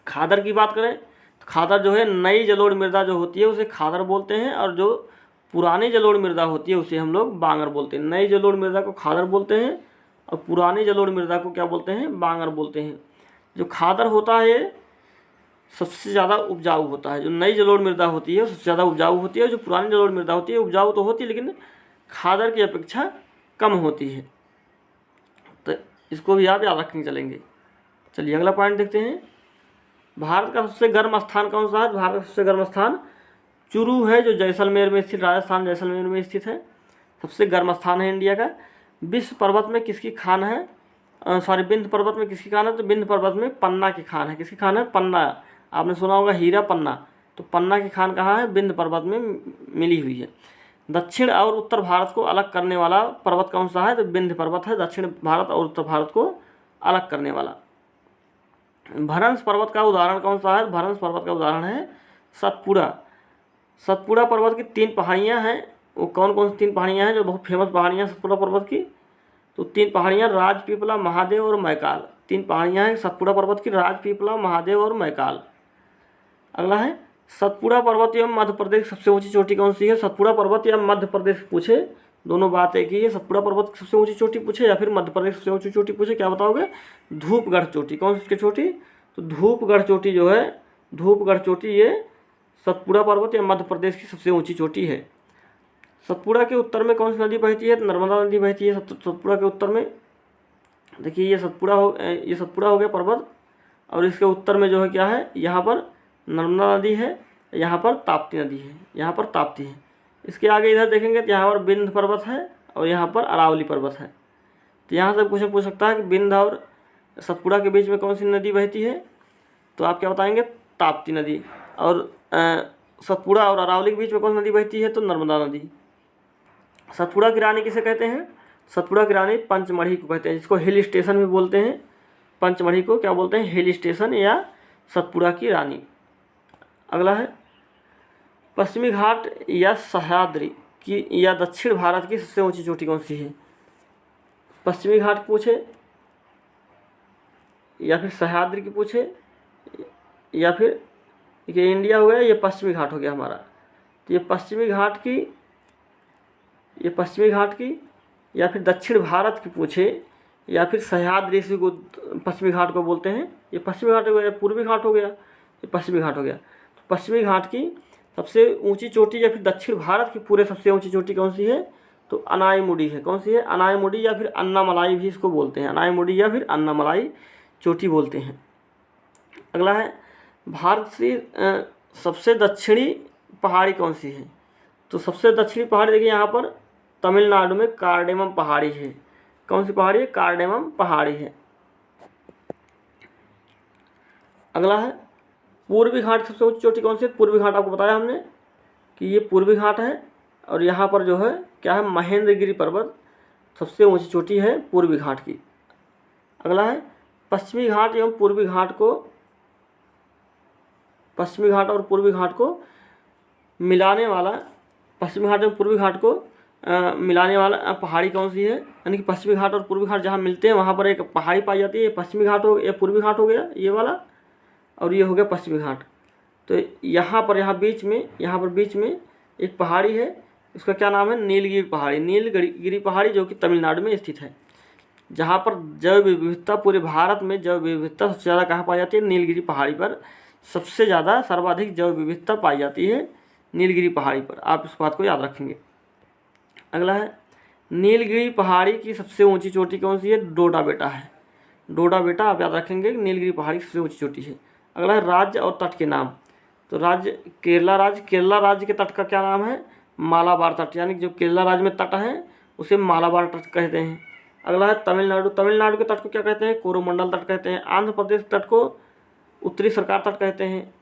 खादर की बात करें तो खादर जो है नई जलोढ़ मृदा जो होती है उसे खादर बोलते हैं, और जो पुरानी जलोढ़ मृदा होती है उसे हम लोग बांगर बोलते हैं। नई जलोढ़ मृदा को खादर बोलते हैं और पुरानी जलोढ़ मृदा को क्या बोलते हैं? बांगर बोलते हैं। जो खादर होता है सबसे ज़्यादा उपजाऊ होता है। जो नई जलोढ़ मृदा होती है वो सबसे ज़्यादा उपजाऊ होती है। जो पुरानी जलोढ़ मृदा होती है उपजाऊ तो होती है लेकिन खादर की अपेक्षा कम होती है। तो इसको भी आप याद रखने चलेंगे। चलिए अगला पॉइंट देखते हैं। भारत का सबसे गर्म स्थान कौन सा है? भारत का सबसे गर्म स्थान चुरू है, जो जैसलमेर में स्थित, राजस्थान जैसलमेर में स्थित है। सबसे गर्म स्थान है इंडिया का। विश्व पर्वत में किसकी खान है? विंध्य पर्वत में किसकी खान है? तो विंध्य पर्वत में पन्ना की खान है। किसकी खान है? पन्ना। आपने सुना होगा हीरा पन्ना, तो पन्ना की खान कहाँ है? विंध्य पर्वत में मिली हुई है। दक्षिण और उत्तर भारत को अलग करने वाला पर्वत कौन सा है? तो विंध्य पर्वत है, दक्षिण भारत और उत्तर भारत को अलग करने वाला। भरंस पर्वत का उदाहरण कौन सा है? भरंस पर्वत का उदाहरण है सतपुड़ा। सतपुड़ा पर्वत की 3 पहाड़ियाँ हैं। वो कौन कौन सी 3 पहाड़ियाँ हैं जो बहुत फेमस पहाड़ियाँ सतपुड़ा पर्वत की? तो 3 पहाड़ियाँ राजपीपला, महादेव और मैकाल। 3 पहाड़ियाँ हैं सतपुड़ा पर्वत की, राजपीपला, महादेव और मैकाल। अगला है सतपुड़ा पर्वत एवं मध्य प्रदेश की सबसे ऊंची चोटी कौन सी है? सतपुड़ा पर्वत या मध्य प्रदेश पूछे, दोनों बात एक ही है। सतपुड़ा पर्वत की सबसे ऊंची चोटी पूछे या फिर मध्य प्रदेश सबसे ऊंची चोटी पूछे, क्या बताओगे? धूपगढ़ चोटी। कौन सी चोटी? तो धूपगढ़ चोटी जो है, धूपगढ़ चोटी ये सतपुड़ा पर्वत या मध्य प्रदेश की सबसे ऊंची चोटी है। सतपुड़ा के उत्तर में कौन सी नदी बहती है? नर्मदा नदी बहती है सतपुड़ा के उत्तर में। देखिए ये सतपुड़ा हो गया पर्वत, और इसके उत्तर में जो है क्या है? यहाँ पर नर्मदा नदी है, यहाँ पर ताप्ती नदी है, यहाँ पर ताप्ती है। इसके आगे इधर देखेंगे तो यहाँ पर विंध्य पर्वत है और यहाँ पर अरावली पर्वत है। तो यहाँ से क्वेश्चन पूछ सकता है कि विंध्य और सतपुड़ा के बीच में कौन सी नदी बहती है? तो आप क्या बताएंगे? ताप्ती नदी। और सतपुड़ा और अरावली के बीच में कौन सी नदी बहती है? तो नर्मदा नदी। सतपुड़ा की रानी किसे कहते हैं? सतपुड़ा की रानी पंचमढ़ी को कहते हैं, जिसको हिल स्टेशन भी बोलते हैं। पंचमढ़ी को क्या बोलते हैं? हिल स्टेशन या सतपुड़ा की रानी। अगला है पश्चिमी घाट या सह्याद्री की या दक्षिण भारत की सबसे ऊंची चोटी कौन सी है? पश्चिमी घाट पूछे या फिर सह्याद्री की पूछे या फिर ये इंडिया हो गया, ये पश्चिमी घाट हो गया हमारा। तो ये पश्चिमी घाट की या फिर दक्षिण भारत की पूछे या फिर सह्याद्री इसी को पश्चिमी घाट को बोलते हैं। ये पश्चिमी घाट हो गया, पूर्वी घाट हो गया, ये पश्चिमी घाट हो गया। तो पश्चिमी घाट की सबसे ऊंची चोटी या फिर दक्षिण भारत की पूरे सबसे ऊंची चोटी कौन सी है? तो अनायमुडी है। कौन सी है? अनायमुडी या फिर अन्नामलाई भी इसको बोलते हैं। अनायमुडी या फिर अन्नामलाई चोटी बोलते हैं। अगला है भारत की सबसे दक्षिणी पहाड़ी कौन सी है? तो सबसे दक्षिणी पहाड़ी देखिए यहाँ पर तमिलनाडु में कार्डेमम पहाड़ी है। कौन सी पहाड़ी है? कार्डेमम पहाड़ी है। अगला है पूर्वी घाट सबसे ऊंची चोटी कौन सी है? पूर्वी घाट आपको बताया हमने कि ये पूर्वी घाट है और यहाँ पर जो है क्या है? महेंद्रगिरी पर्वत सबसे ऊंची चोटी है पूर्वी घाट की। अगला है पश्चिमी घाट एवं पूर्वी घाट को, पश्चिमी घाट और पूर्वी घाट को मिलाने वाला, पश्चिमी घाट एवं पूर्वी घाट को मिलाने वाला पहाड़ी कौन सी है? यानी कि पश्चिमी घाट और पूर्वी घाट जहाँ मिलते हैं वहाँ पर एक पहाड़ी पाई जाती है। ये पश्चिमी घाट हो, ये पूर्वी घाट हो गया ये वाला, और ये हो गया पश्चिमी घाट। तो यहाँ पर बीच में एक पहाड़ी है, उसका क्या नाम है? नीलगिरी पहाड़ी। नीलगिरी पहाड़ी जो कि तमिलनाडु में स्थित है, जहाँ पर जैव विविधता, पूरे भारत में जैव विविधता सबसे ज़्यादा कहाँ पाई जाती है? नीलगिरी पहाड़ी पर सबसे ज़्यादा सर्वाधिक जैव विविधता पाई जाती है नीलगिरी पहाड़ी पर। आप इस बात को याद रखेंगे। अगला है नीलगिरी पहाड़ी की सबसे ऊंची चोटी कौन सी है? डोडा बेटा है। डोडा बेटा आप याद रखेंगे, नीलगिरी पहाड़ी की सबसे ऊंची चोटी है। अगला है राज्य और तट के नाम। तो केरला राज्य के तट का क्या नाम है? मालाबार तट, यानी जो केरला राज्य में तट है उसे मालाबार तट कहते हैं। अगला है तमिलनाडु के तट को क्या कहते हैं? कोरोमंडल तट कहते हैं। आंध्र प्रदेश तट को उत्तरी सरकार तट कहते हैं।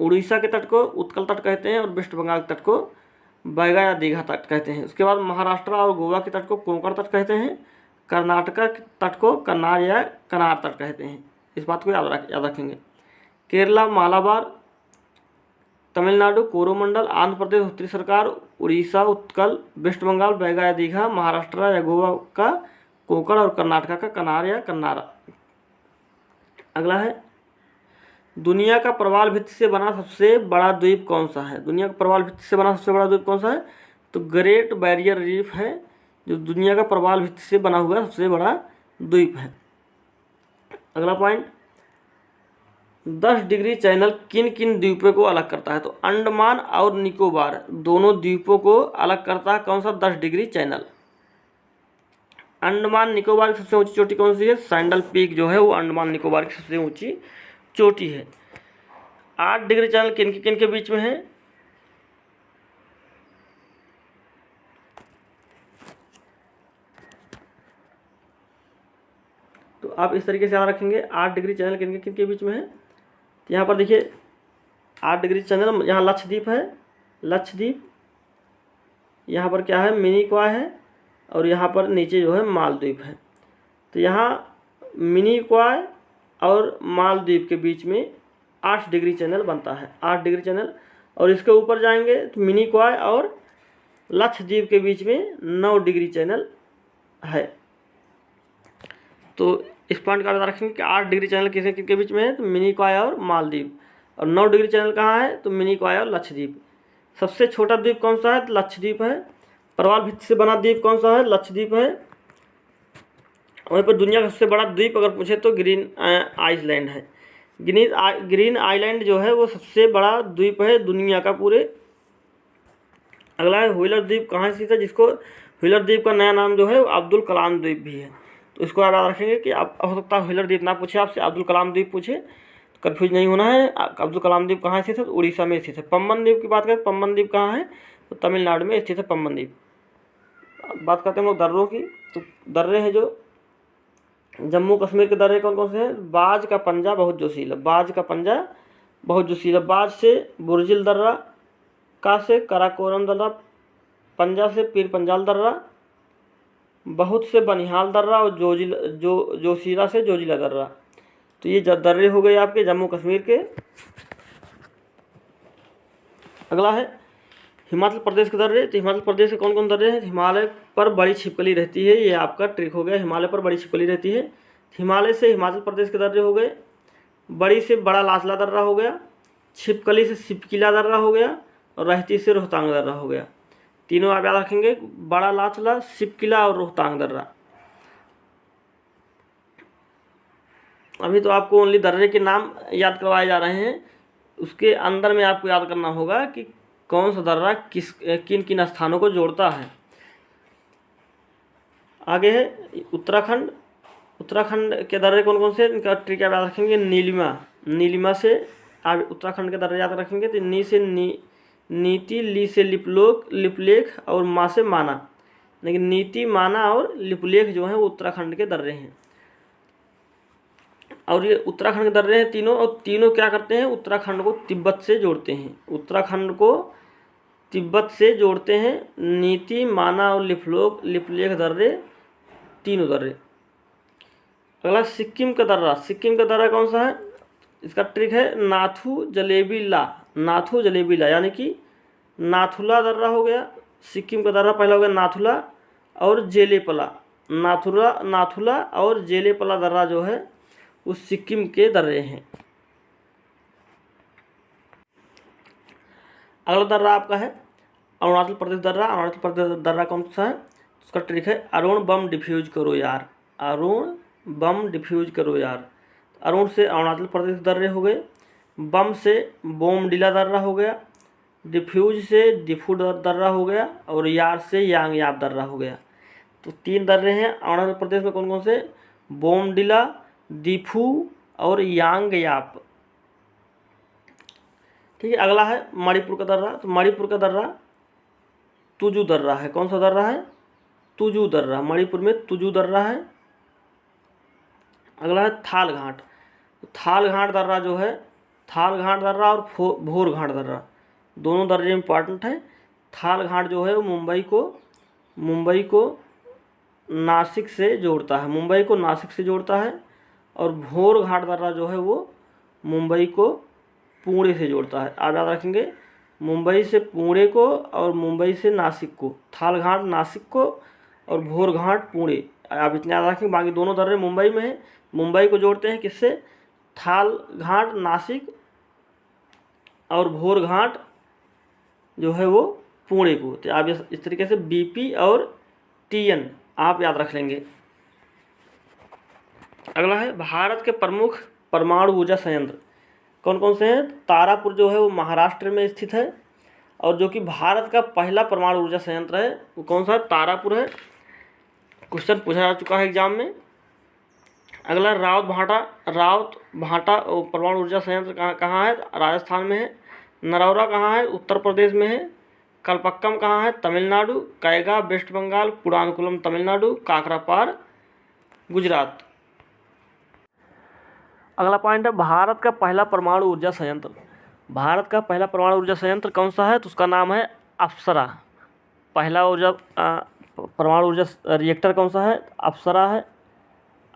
उड़ीसा के तट को उत्कल तट कहते हैं और वेस्ट बंगाल के तट को बैगा या दीघा तट कहते हैं। उसके बाद महाराष्ट्र और गोवा के तट को कोंकण तट कहते हैं। कर्नाटका के तट को कन्नार या कनार तट कहते हैं। इस बात को याद रखेंगे। केरला मालाबार, तमिलनाडु कोरोमंडल, आंध्र प्रदेश उत्तरी सरकार, उड़ीसा उत्कल, वेस्ट बंगाल बैगा या दीघा, महाराष्ट्र या गोवा का कोंकण और कर्नाटका का कनार या कन्नारा। अगला है दुनिया का प्रवाल भित्ति से बना सबसे बड़ा द्वीप कौन सा है? दुनिया का प्रवाल भित्ति से बना सबसे बड़ा द्वीप कौन सा है? तो ग्रेट बैरियर रीफ है, जो दुनिया का प्रवाल भित्ति से बना हुआ सबसे बड़ा द्वीप है। अगला पॉइंट 10 डिग्री चैनल किन किन द्वीपों को अलग करता है? तो अंडमान और निकोबार दोनों द्वीपों को अलग करता है कौन सा? 10 डिग्री चैनल। अंडमान निकोबार की सबसे ऊंची चोटी कौन सी है? सैंडल पीक जो है वो अंडमान निकोबार की सबसे ऊंची चोटी है। 8 डिग्री चैनल किन के बीच में है? तो आप इस तरीके से याद रखेंगे 8 डिग्री चैनल किन के बीच में है। तो यहाँ पर देखिए 8 डिग्री चैनल, यहाँ लक्षद्वीप है, लक्षद्वीप, यहाँ पर क्या है? मिनी क्वाय है, और यहाँ पर नीचे जो है मालदीव है। तो यहाँ मिनी क्वाय और मालदीव के बीच में 8 डिग्री चैनल बनता है, 8 डिग्री चैनल। और इसके ऊपर जाएंगे तो मिनी क्वाय और लक्षद्वीप के बीच में 9 डिग्री चैनल है। तो इस पॉइंट का याद रखेंगे कि 8 डिग्री चैनल किसके बीच में है? तो मिनी क्वाय और मालदीव। और 9 डिग्री चैनल कहाँ है? तो मिनी क्वाय और लक्षद्वीप। सबसे छोटा द्वीप कौन सा है? तो लक्षद्वीप है। प्रवाल भित्ति से बना द्वीप कौन सा है? लक्षद्वीप है। वहीं पर दुनिया का सबसे बड़ा द्वीप अगर पूछे तो ग्रीन आइलैंड है। ग्रीन आइलैंड जो है वो सबसे बड़ा द्वीप है दुनिया का पूरे। अगला है व्हीलर द्वीप कहाँ स्थित है? जिसको व्हीलर द्वीप का नया नाम जो है वो अब्दुल कलाम द्वीप भी है। तो इसको याद रखेंगे कि आप हो सकता है व्हीलर द्वीप ना पूछे आपसे, अब्दुल कलाम द्वीप पूछे, तो कन्फ्यूज नहीं होना है। अब्दुल कलाम द्वीप कहाँ स्थित है? तो उड़ीसा में स्थित है। पम्बन द्वीप की बात करें, पम्बन द्वीप कहाँ है? तो तमिलनाडु में स्थित है पम्बन द्वीप। बात करते हैं हम लोग दर्रों की। तो दर्रे हैं जो जम्मू कश्मीर के दर्रे कौन कौन से हैं? बाज का पंजा बहुत जोशीला, बाज का पंजा बहुत जोशीला, बाज से बुर्जिल दर्रा, का से कराकोरम दर्रा, पंजा से पीर पंजाल दर्रा, बहुत से बनिहाल दर्रा और जोशीला से जोजिला दर्रा। तो ये दर्रे हो गए आपके जम्मू कश्मीर के। अगला है हिमाचल प्रदेश के दर्रे। तो हिमाचल प्रदेश के कौन कौन दर्रे हैं? हिमालय पर बड़ी छिपकली रहती है, ये आपका ट्रिक हो गया, हिमालय पर बड़ी छिपकली रहती है। हिमालय से हिमाचल प्रदेश के दर्रे हो गए, बड़ी से बड़ा लाचला दर्रा हो गया, छिपकली से सिपकिला दर्रा हो गया, और रहती से रोहतांग दर्रा हो गया। तीनों आप याद रखेंगे, बड़ा लाचला, सिपकिला और रोहतांग दर्रा। अभी तो आपको ओनली दर्रे के नाम याद करवाए जा रहे हैं, उसके अंदर में आपको याद करना होगा कि कौन सा दर्रा किन किन स्थानों को जोड़ता है। आगे है उत्तराखंड। उत्तराखंड के दर्रे कौन कौन से, इनका ट्रिक याद रखेंगे, नीलिमा से आप उत्तराखंड के दर्रे याद रखेंगे। तो नी से नीति, ली से लिपलेख और मा से माना, लेकिन नीति, माना और लिपलेख जो है वो उत्तराखंड के दर्रे हैं। और ये उत्तराखंड के दर्रे हैं तीनों, और तीनों क्या करते हैं? उत्तराखंड को तिब्बत से जोड़ते हैं। उत्तराखंड को तिब्बत से जोड़ते हैं नीति, माना और लिपलेख दर्रे, तीनों दर्रे। अगला सिक्किम का दर्रा। सिक्किम का दर्रा कौन सा है? इसका ट्रिक है नाथू जलेबी ला, यानी कि नाथुला दर्रा हो गया। सिक्किम का दर्रा पहला हो गया नाथुला और जेलेपला। नाथुला और जेलेपला दर्रा जो है उस सिक्किम के दर्रे हैं। अगला दर्रा आपका है अरुणाचल प्रदेश दर्रा। अरुणाचल प्रदेश दर्रा कौन सा है? उसका ट्रिक है अरुण बम डिफ्यूज करो यार, अरुण बम डिफ्यूज करो यार। अरुण से अरुणाचल प्रदेश दर्रे हो गए, बम से बोमडिला दर्रा हो गया, डिफ्यूज से डिफू दर्रा हो गया, और यार से यांग याप दर्रा हो गया। तो तीन दर्रे हैं अरुणाचल प्रदेश में, कौन कौन से? बोमडिला, डिफू और यांग याप। ठीक है। अगला है मणिपुर का दर्रा। तो मणिपुर का दर्रा तुजू दर्रा है। कौन सा दर्रा है? तुजू दर्रा। मणिपुर में तुजू दर्रा है। अगला है थाल घाट। थाल घाट दर्रा जो है, थाल घाट दर्रा और भोर घाट दर्रा, दोनों दर्रे इंपॉर्टेंट है। थाल घाट जो है वो मुंबई को नासिक से जोड़ता है, और भोर घाट दर्रा जो है वो मुंबई को पुणे से जोड़ता है। आप याद रखेंगे, मुंबई से पुणे को और मुंबई से नासिक को। थाल घाट नासिक को और भोर घाट पुणे, आप इतना याद रखेंगे। बाकी दोनों दर्रे मुंबई में है, मुंबई को जोड़ते हैं किससे? थाल घाट नासिक, और भोर घाट जो है वो पुणे को। तो आप इस तरीके से बीपी और टीएन आप याद रख लेंगे। अगला है भारत के प्रमुख परमाणु ऊर्जा संयंत्र कौन कौन से हैं? तारापुर जो है वो महाराष्ट्र में स्थित है, और जो कि भारत का पहला परमाणु ऊर्जा संयंत्र है वो कौन सा है? तारापुर है। क्वेश्चन पूछा जा चुका है एग्जाम में। अगला रावत भाटा परमाणु ऊर्जा संयंत्र कहाँ है? राजस्थान में है। नरौरा कहाँ है? उत्तर प्रदेश में है। कलपक्कम कहाँ है? तमिलनाडु। कैगा वेस्ट बंगाल। कुडानकुलम तमिलनाडु। काकरापार गुजरात। अगला पॉइंट है भारत का पहला परमाणु ऊर्जा संयंत्र। भारत का पहला परमाणु ऊर्जा संयंत्र कौन सा है? तो उसका नाम है अप्सरा। पहला परमाणु ऊर्जा रिएक्टर कौन सा है? अप्सरा है।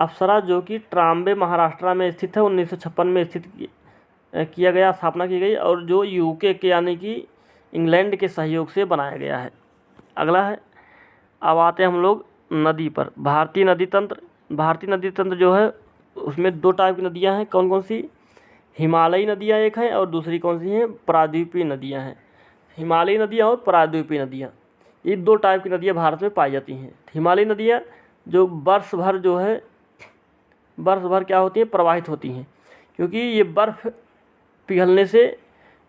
अप्सरा जो कि ट्राम्बे महाराष्ट्र में स्थित है, 1956 में किया गया, स्थापना की गई, और जो यूके के यानी कि इंग्लैंड के सहयोग से बनाया गया है। अगला है, अब आते हैं हम लोग नदी पर। भारतीय नदी तंत्र जो है उसमें दो टाइप की नदियां हैं। कौन कौन सी? हिमालयी नदियां एक हैं, और दूसरी कौन सी हैं? प्रायद्वीपीय नदियां हैं। हिमालयी नदियां और प्रायद्वीपीय नदियां, ये दो टाइप की नदियां भारत में पाई जाती हैं। हिमालयी नदियां जो वर्ष भर क्या होती हैं? प्रवाहित होती हैं, क्योंकि ये बर्फ़ पिघलने से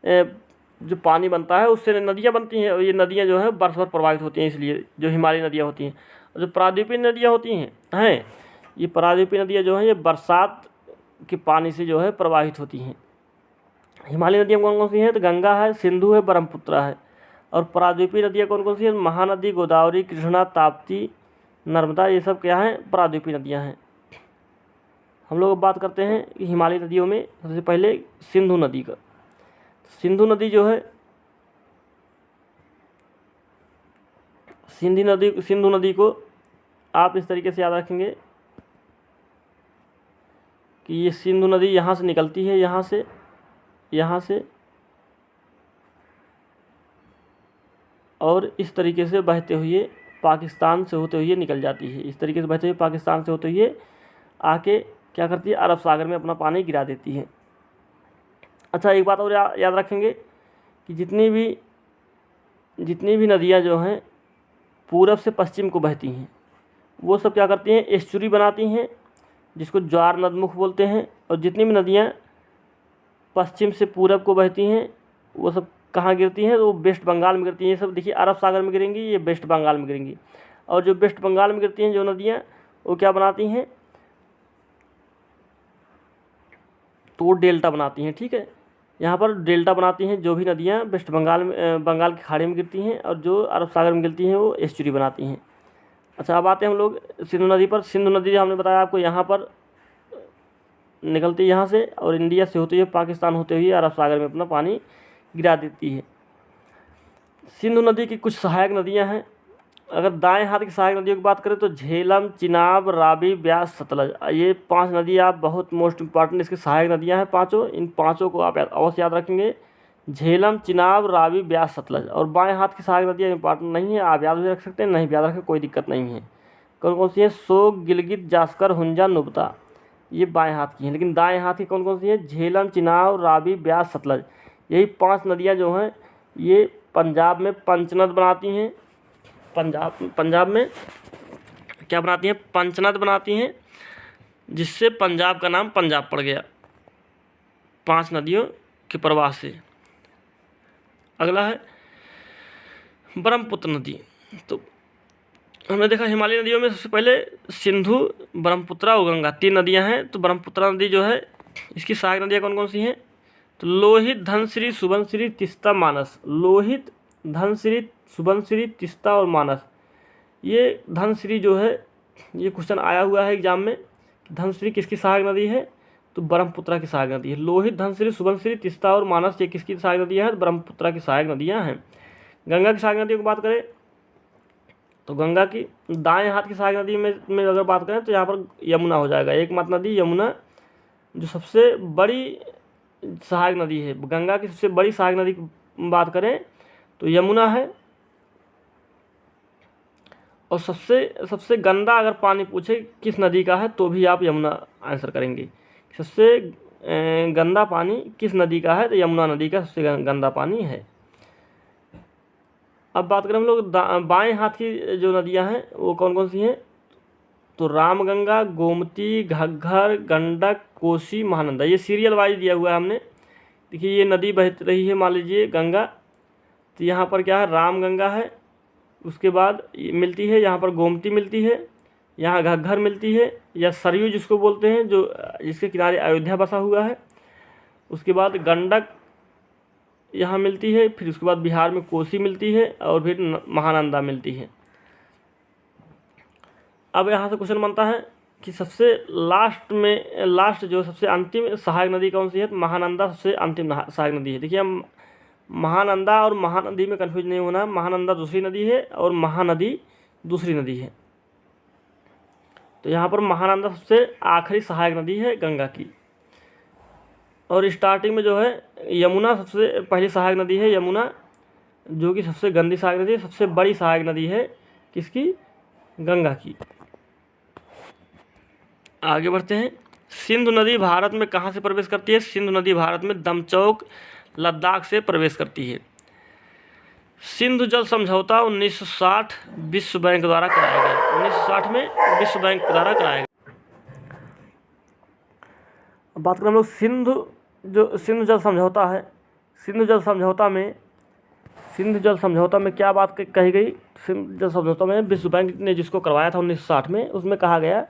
जो पानी बनता है उससे नदियाँ बनती हैं, और ये नदियाँ जो है वर्ष भर प्रवाहित होती हैं, इसलिए जो हिमालयी नदियाँ होती हैं। और जो प्रायद्वीपीय नदियाँ होती हैं ये प्रायद्वीपीय नदियाँ जो हैं ये बरसात के पानी से जो है प्रवाहित होती हैं। हिमालयी नदियाँ कौन कौन सी हैं? तो गंगा है, सिंधु है, ब्रह्मपुत्र है। और प्रायद्वीपीय नदियाँ कौन कौन सी हैं? महानदी, गोदावरी, कृष्णा, ताप्ती, नर्मदा, ये सब क्या हैं? प्रायद्वीपीय नदियाँ हैं। हम लोग बात करते हैं कि हिमालयी नदियों में सबसे पहले सिंधु नदी का। सिंधु नदी जो है, सिंधु नदी को आप इस तरीके से याद रखेंगे कि ये सिंधु नदी यहाँ से निकलती है, यहाँ से और इस तरीके से बहते हुए पाकिस्तान से होते हुए निकल जाती है। इस तरीके से बहते हुए पाकिस्तान से होते हुए आके क्या करती है, अरब सागर में अपना पानी गिरा देती है। अच्छा, एक बात और याद रखेंगे कि जितनी भी नदियाँ जो हैं पूरब से पश्चिम को बहती हैं, वो सब क्या करती हैं, एस्चुरी बनाती हैं, जिसको ज्वार नदमुख बोलते हैं। और जितनी भी नदियाँ पश्चिम से पूरब को बहती हैं वो सब कहाँ गिरती हैं, तो वो वेस्ट बंगाल में गिरती हैं। ये सब देखिए अरब सागर में गिरेंगी, ये वेस्ट बंगाल में गिरेंगी। और जो वेस्ट बंगाल में गिरती हैं जो नदियाँ, वो क्या बनाती हैं, तो वो डेल्टा बनाती हैं। ठीक है, यहाँ पर डेल्टा बनाती हैं जो भी नदियाँ वेस्ट बंगाल में, बंगाल की खाड़ी में गिरती हैं, और जो अरब सागर में गिरती हैं वो एस्चुरी बनाती हैं। अच्छा, अब आते हैं हम लोग सिंधु नदी पर। सिंधु नदी हमने बताया आपको यहाँ पर निकलती है यहाँ से, और इंडिया से होते हुए पाकिस्तान होते हुए अरब सागर में अपना पानी गिरा देती है। सिंधु नदी की कुछ सहायक नदियाँ हैं। अगर दाएं हाथ की सहायक नदियों की बात करें तो झेलम, चिनाब, रावी, ब्यास, सतलज, ये 5 नदी आप बहुत मोस्ट इंपॉर्टेंट इसकी सहायक नदियाँ हैं पाँचों। इन पाँचों को आप अवश्य याद रखेंगे, झेलम, चिनाब, रावी, ब्यास, सतलज। और बाएं हाथ की सहायक नदियाँ इंपॉर्टेंट नहीं है, आप याद भी रख सकते हैं, नहीं भी याद रखें कोई दिक्कत नहीं है। कौन कौन सी है, सोग, गिलगित, जास्कर, हुंजा, नुब्ता, ये बाएं हाथ की हैं। लेकिन दाएं हाथ की कौन कौन सी है, झेलम, चिनाब, रावी, ब्यास, सतलज। यही 5 नदियाँ जो हैं ये पंजाब में पंचनद बनाती हैं। पंजाब में क्या बनाती हैं, पंचनद बनाती हैं, जिससे पंजाब का नाम पंजाब पड़ गया 5 नदियों के प्रवाह से। अगला है ब्रह्मपुत्र नदी। तो हमने देखा हिमालय नदियों में सबसे पहले सिंधु, ब्रह्मपुत्र और गंगा 3 नदियां हैं। तो ब्रह्मपुत्र नदी जो है इसकी सहायक नदियां कौन कौन सी हैं, तो लोहित, धनसिरी, सुबनसिरी, तीस्ता, मानस। लोहित, धनसिरी, सुबनसिरी, तीस्ता और मानस। ये धनसिरी जो है, ये क्वेश्चन आया हुआ है एग्जाम में, धनसिरी किसकी सहायक नदी है, तो ब्रह्मपुत्र की सहायक नदी है। लोहित, धनसिरी, सुबनसिरी, तीस्ता और मानस ये किसकी सहायक नदियाँ हैं, ब्रह्मपुत्र की सहायक नदियाँ हैं। गंगा की सहायक नदियों की बात करें तो गंगा की दाएं हाथ की सहायक नदी में अगर बात करें तो यहाँ पर यमुना हो जाएगा, एकमात्र नदी यमुना, जो सबसे बड़ी सहायक नदी है। गंगा की सबसे बड़ी सहायक नदी की बात करें तो यमुना है। और सबसे गंदा अगर पानी पूछे किस नदी का है तो भी आप यमुना आंसर करेंगे। सबसे गंदा पानी किस नदी का है, तो यमुना नदी का सबसे गंदा पानी है। अब बात करें हम लोग बाएं हाथ की जो नदियां हैं वो कौन कौन सी हैं, तो रामगंगा, गोमती, घग्गर, गंडक, कोसी, महानंदा। ये सीरियल वाइज दिया हुआ है हमने। देखिए ये नदी बह रही है, मान लीजिए गंगा, तो यहाँ पर क्या है, रामगंगा है, उसके बाद मिलती है यहाँ पर गोमती मिलती है, यहाँ घग्गर मिलती है, या सरयू जिसको बोलते हैं, जो जिसके किनारे अयोध्या बसा हुआ है। उसके बाद गंडक यहाँ मिलती है, फिर उसके बाद बिहार में कोसी मिलती है, और फिर महानंदा मिलती है। अब यहाँ से क्वेश्चन बनता है कि सबसे लास्ट जो सबसे अंतिम सहायक नदी कौन सी है, तो महानंदा सबसे अंतिम सहायक नदी है। देखिए हम महानंदा और महानदी में कन्फ्यूज नहीं होना, महानंदा दूसरी नदी है और महानदी दूसरी नदी है। तो यहाँ पर महानंदा सबसे आखिरी सहायक नदी है गंगा की। और स्टार्टिंग में जो है यमुना सबसे पहली सहायक नदी है, यमुना जो कि सबसे गंदी सहायक नदी है। सबसे बड़ी सहायक नदी है किसकी, गंगा की। आगे बढ़ते हैं। सिंधु नदी भारत में कहाँ से प्रवेश करती है, सिंधु नदी भारत में दमचौक, लद्दाख से प्रवेश करती है। सिंधु जल समझौता 1960 विश्व बैंक द्वारा कराया गया, 1960 में विश्व बैंक द्वारा कराया गया। अब बात करें हम लोग सिंधु जल समझौता है। सिंधु जल समझौता में क्या बात कही गई, सिंधु जल समझौता में विश्व बैंक ने जिसको करवाया था 1960 में, उसमें कहा गया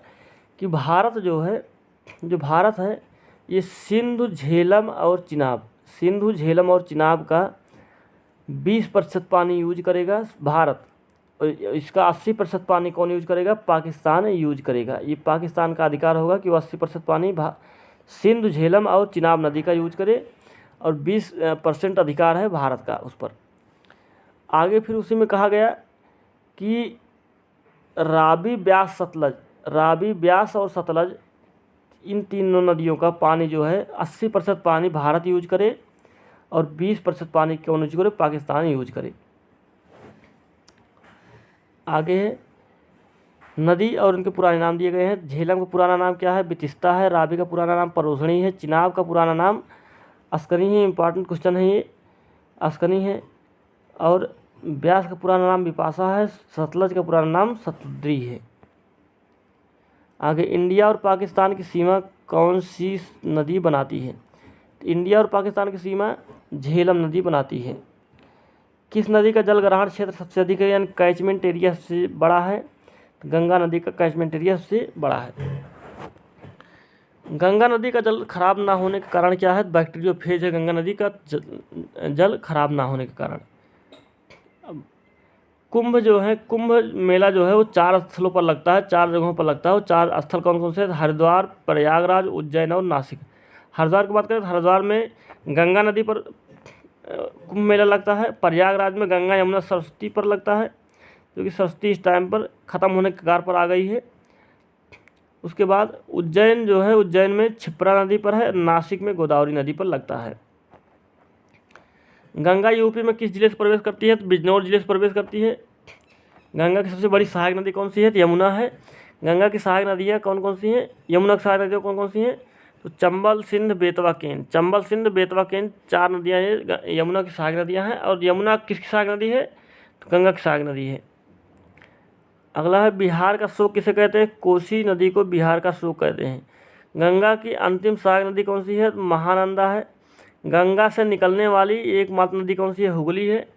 कि भारत है ये सिंधु, झेलम और चिनाब का 20% पानी यूज करेगा भारत, और इसका 80% पानी कौन यूज करेगा, पाकिस्तान यूज करेगा। ये पाकिस्तान का अधिकार होगा कि वो 80% पानी सिंधु, झेलम और चिनाब नदी का यूज करे। और 20% अधिकार है भारत का उस पर। आगे फिर उसी में कहा गया कि रावी, ब्यास और सतलज, इन तीनों नदियों का पानी जो है 80% पानी भारत यूज करे और 20% पानी कौन यूज करे, पाकिस्तान यूज करे। आगे है नदी और उनके पुराने नाम दिए गए हैं। झेलम का पुराना नाम क्या है, बितिस्ता है। रावी का पुराना नाम परोसणी है। चिनाब का पुराना नाम अस्कनी है। इंपॉर्टेंट क्वेश्चन है ये, अस्कनी है। और ब्यास का पुराना नाम बिपाशा है। सतलज का पुराना नाम सतद्री है। आगे इंडिया और पाकिस्तान की सीमा कौन सी नदी बनाती है, इंडिया और पाकिस्तान की सीमा झेलम नदी बनाती है। किस नदी का जलग्रहण क्षेत्र सबसे अधिक है, यानी कैचमेंट एरिया सबसे बड़ा है, गंगा नदी का कैचमेंट एरिया सबसे बड़ा है। गंगा नदी का जल खराब ना होने का कारण क्या है, बैक्टीरियोफेज है गंगा नदी का जल खराब ना होने के कारण। कुंभ जो है, कुंभ मेला जो है वो 4 स्थलों पर लगता है, 4 जगहों पर लगता है। वो 4 स्थल कौन कौन से हैं, हरिद्वार, प्रयागराज, उज्जैन और नासिक। हरिद्वार की बात करें तो हरिद्वार में गंगा नदी पर कुंभ मेला लगता है। प्रयागराज में गंगा यमुना सरस्वती पर लगता है, क्योंकि सरस्वती इस टाइम पर ख़त्म होने के कगार पर आ गई है। उसके बाद उज्जैन जो है, उज्जैन में क्षिप्रा नदी पर है। नासिक में गोदावरी नदी पर लगता है। गंगा यूपी में किस जिले से प्रवेश करती है, तो बिजनौर जिले से प्रवेश करती है। गंगा की सबसे बड़ी सहायक नदी कौन सी है, तो यमुना है। गंगा की सहायक नदियाँ कौन कौन सी हैं, यमुना की सहायक नदियाँ कौन कौन सी हैं, तो चंबल, सिंध, बेतवा, केन। चंबल, सिंध, बेतवा, केन 4 नदियाँ ये यमुना की सहायक नदियाँ हैं। और यमुना किसकी सहायक नदी है, तो गंगा की सहायक नदी है। अगला है बिहार का शोक किसे कहते हैं, कोसी नदी को बिहार का शोक कहते हैं। गंगा की अंतिम सहायक नदी कौन सी है, तो महानंदा है। गंगा से निकलने वाली एकमात्र नदी कौन सी है, हुगली है।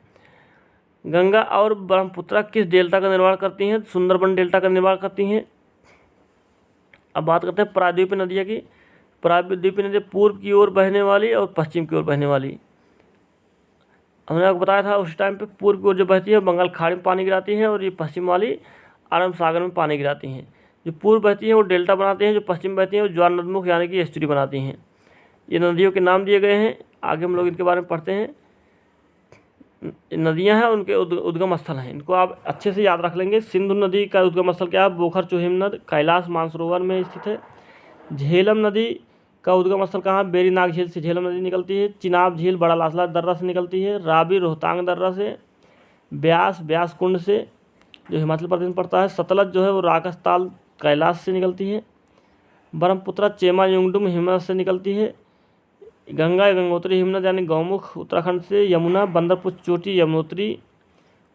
गंगा और ब्रह्मपुत्र किस डेल्टा का निर्माण करती हैं, सुंदरबन डेल्टा का निर्माण करती हैं। अब बात करते हैं प्रायद्वीपीय नदियाँ की। प्रायद्वीपीय नदी पूर्व की ओर बहने वाली और पश्चिम की ओर बहने वाली। हमने आपको बताया था उस टाइम पे पूर्व की ओर जो बहती है बंगाल खाड़ी में पानी गिराती है, और ये पश्चिम वाली अरब सागर में पानी गिराती हैं। जो पूर्व बहती हैं वो डेल्टा बनाती हैं, जो पश्चिम बहती हैं वो ज्वार नदमुख यानी कि एस्चुरी बनाती हैं। ये नदियों के नाम दिए गए हैं, आगे हम लोग इनके बारे में पढ़ते हैं। नदियां हैं उनके उद्गम स्थल हैं, इनको आप अच्छे से याद रख लेंगे। सिंधु नदी का उद्गम स्थल क्या है, बोखर चोहिमनद कैलाश मानसरोवर में स्थित है। झेलम नदी का उद्गम स्थल कहाँ, बेरीनाग झील से झेलम नदी निकलती है। चिनाब झील बड़ा लासला दर्रा से निकलती है। रावी रोहतांग दर्रा से। ब्यास कुंड से जो हिमाचल प्रदेश में पड़ता है। सतलज जो है वो राकसताल कैलाश से निकलती है। ब्रह्मपुत्र चेमा युंगडुम हिमनद से निकलती है। गंगा गंगोत्री हिमनद यानी गौमुख उत्तराखंड से। यमुना बंदरपुर चोटी यमुनोत्री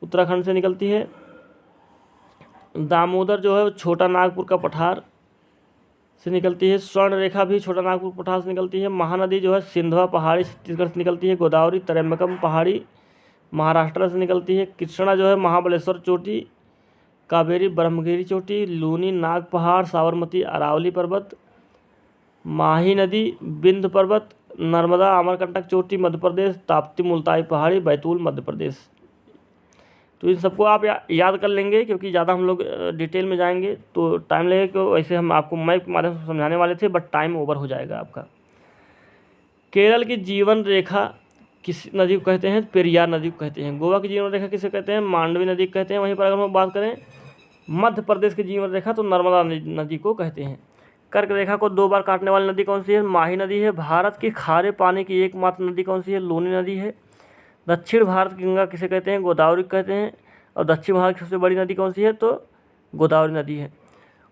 उत्तराखंड से निकलती है। दामोदर जो है वो छोटा नागपुर का पठार से निकलती है। स्वर्ण रेखा भी छोटा नागपुर पठार से निकलती है। महानदी जो है सिंधवा पहाड़ी छत्तीसगढ़ से निकलती है। गोदावरी तरम्बकम पहाड़ी महाराष्ट्र से निकलती है। कृष्णा जो है महाबलेश्वर चोटी। कावेरी ब्रह्मगिरी चोटी। लूनी नाग पहाड़ साबरमती अरावली पर्वत। माही नदी बिंद पर्वत। नर्मदा अमरकंटक चोटी मध्य प्रदेश। ताप्ती मुल्ताई पहाड़ी बैतूल मध्य प्रदेश। तो इन सबको आप याद कर लेंगे, क्योंकि ज़्यादा हम लोग डिटेल में जाएंगे तो टाइम लगेगा। क्यों वैसे हम आपको मैप के माध्यम से समझाने वाले थे, बट टाइम ओवर हो जाएगा आपका। केरल की जीवन रेखा किस नदी को कहते हैं, पेरियार नदी को कहते हैं। गोवा की जीवन रेखा किसे कहते हैं, मांडवी नदी को कहते हैं। वहीं पर अगर हम बात करें मध्य प्रदेश की जीवन रेखा तो नर्मदा नदी को कहते हैं। कर्क रेखा को 2 बार काटने वाली नदी कौन सी है, माही नदी है। भारत की खारे पानी की एकमात्र नदी कौन सी है, लूनी नदी है। दक्षिण भारत की गंगा किसे कहते हैं, गोदावरी कहते हैं। और दक्षिण भारत की सबसे बड़ी नदी कौन सी है, तो गोदावरी नदी है।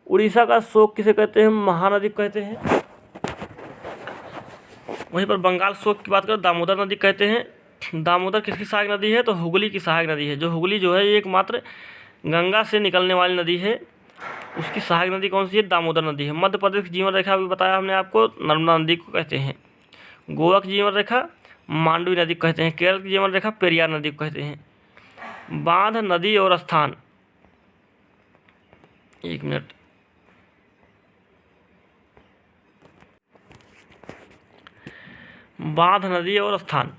उड़ीसा का शोक किसे कहते हैं, महानदी कहते हैं। वहीं पर बंगाल शोक की बात करें दामोदर नदी कहते हैं। दामोदर किसकी सहायक नदी है, तो हुगली की सहायक नदी है। जो हुगली जो है ये एकमात्र गंगा से निकलने वाली नदी है, उसकी सहायक नदी कौन सी है, दामोदर नदी है। मध्य प्रदेश की जीवन रेखा भी बताया हमने आपको, नर्मदा नदी को कहते हैं। गोवा की जीवन रेखा मांडवी नदी को कहते हैं। केरल की जीवन रेखा पेरियार नदी को कहते हैं। बांध नदी और स्थान, एक मिनट, बांध नदी और स्थान।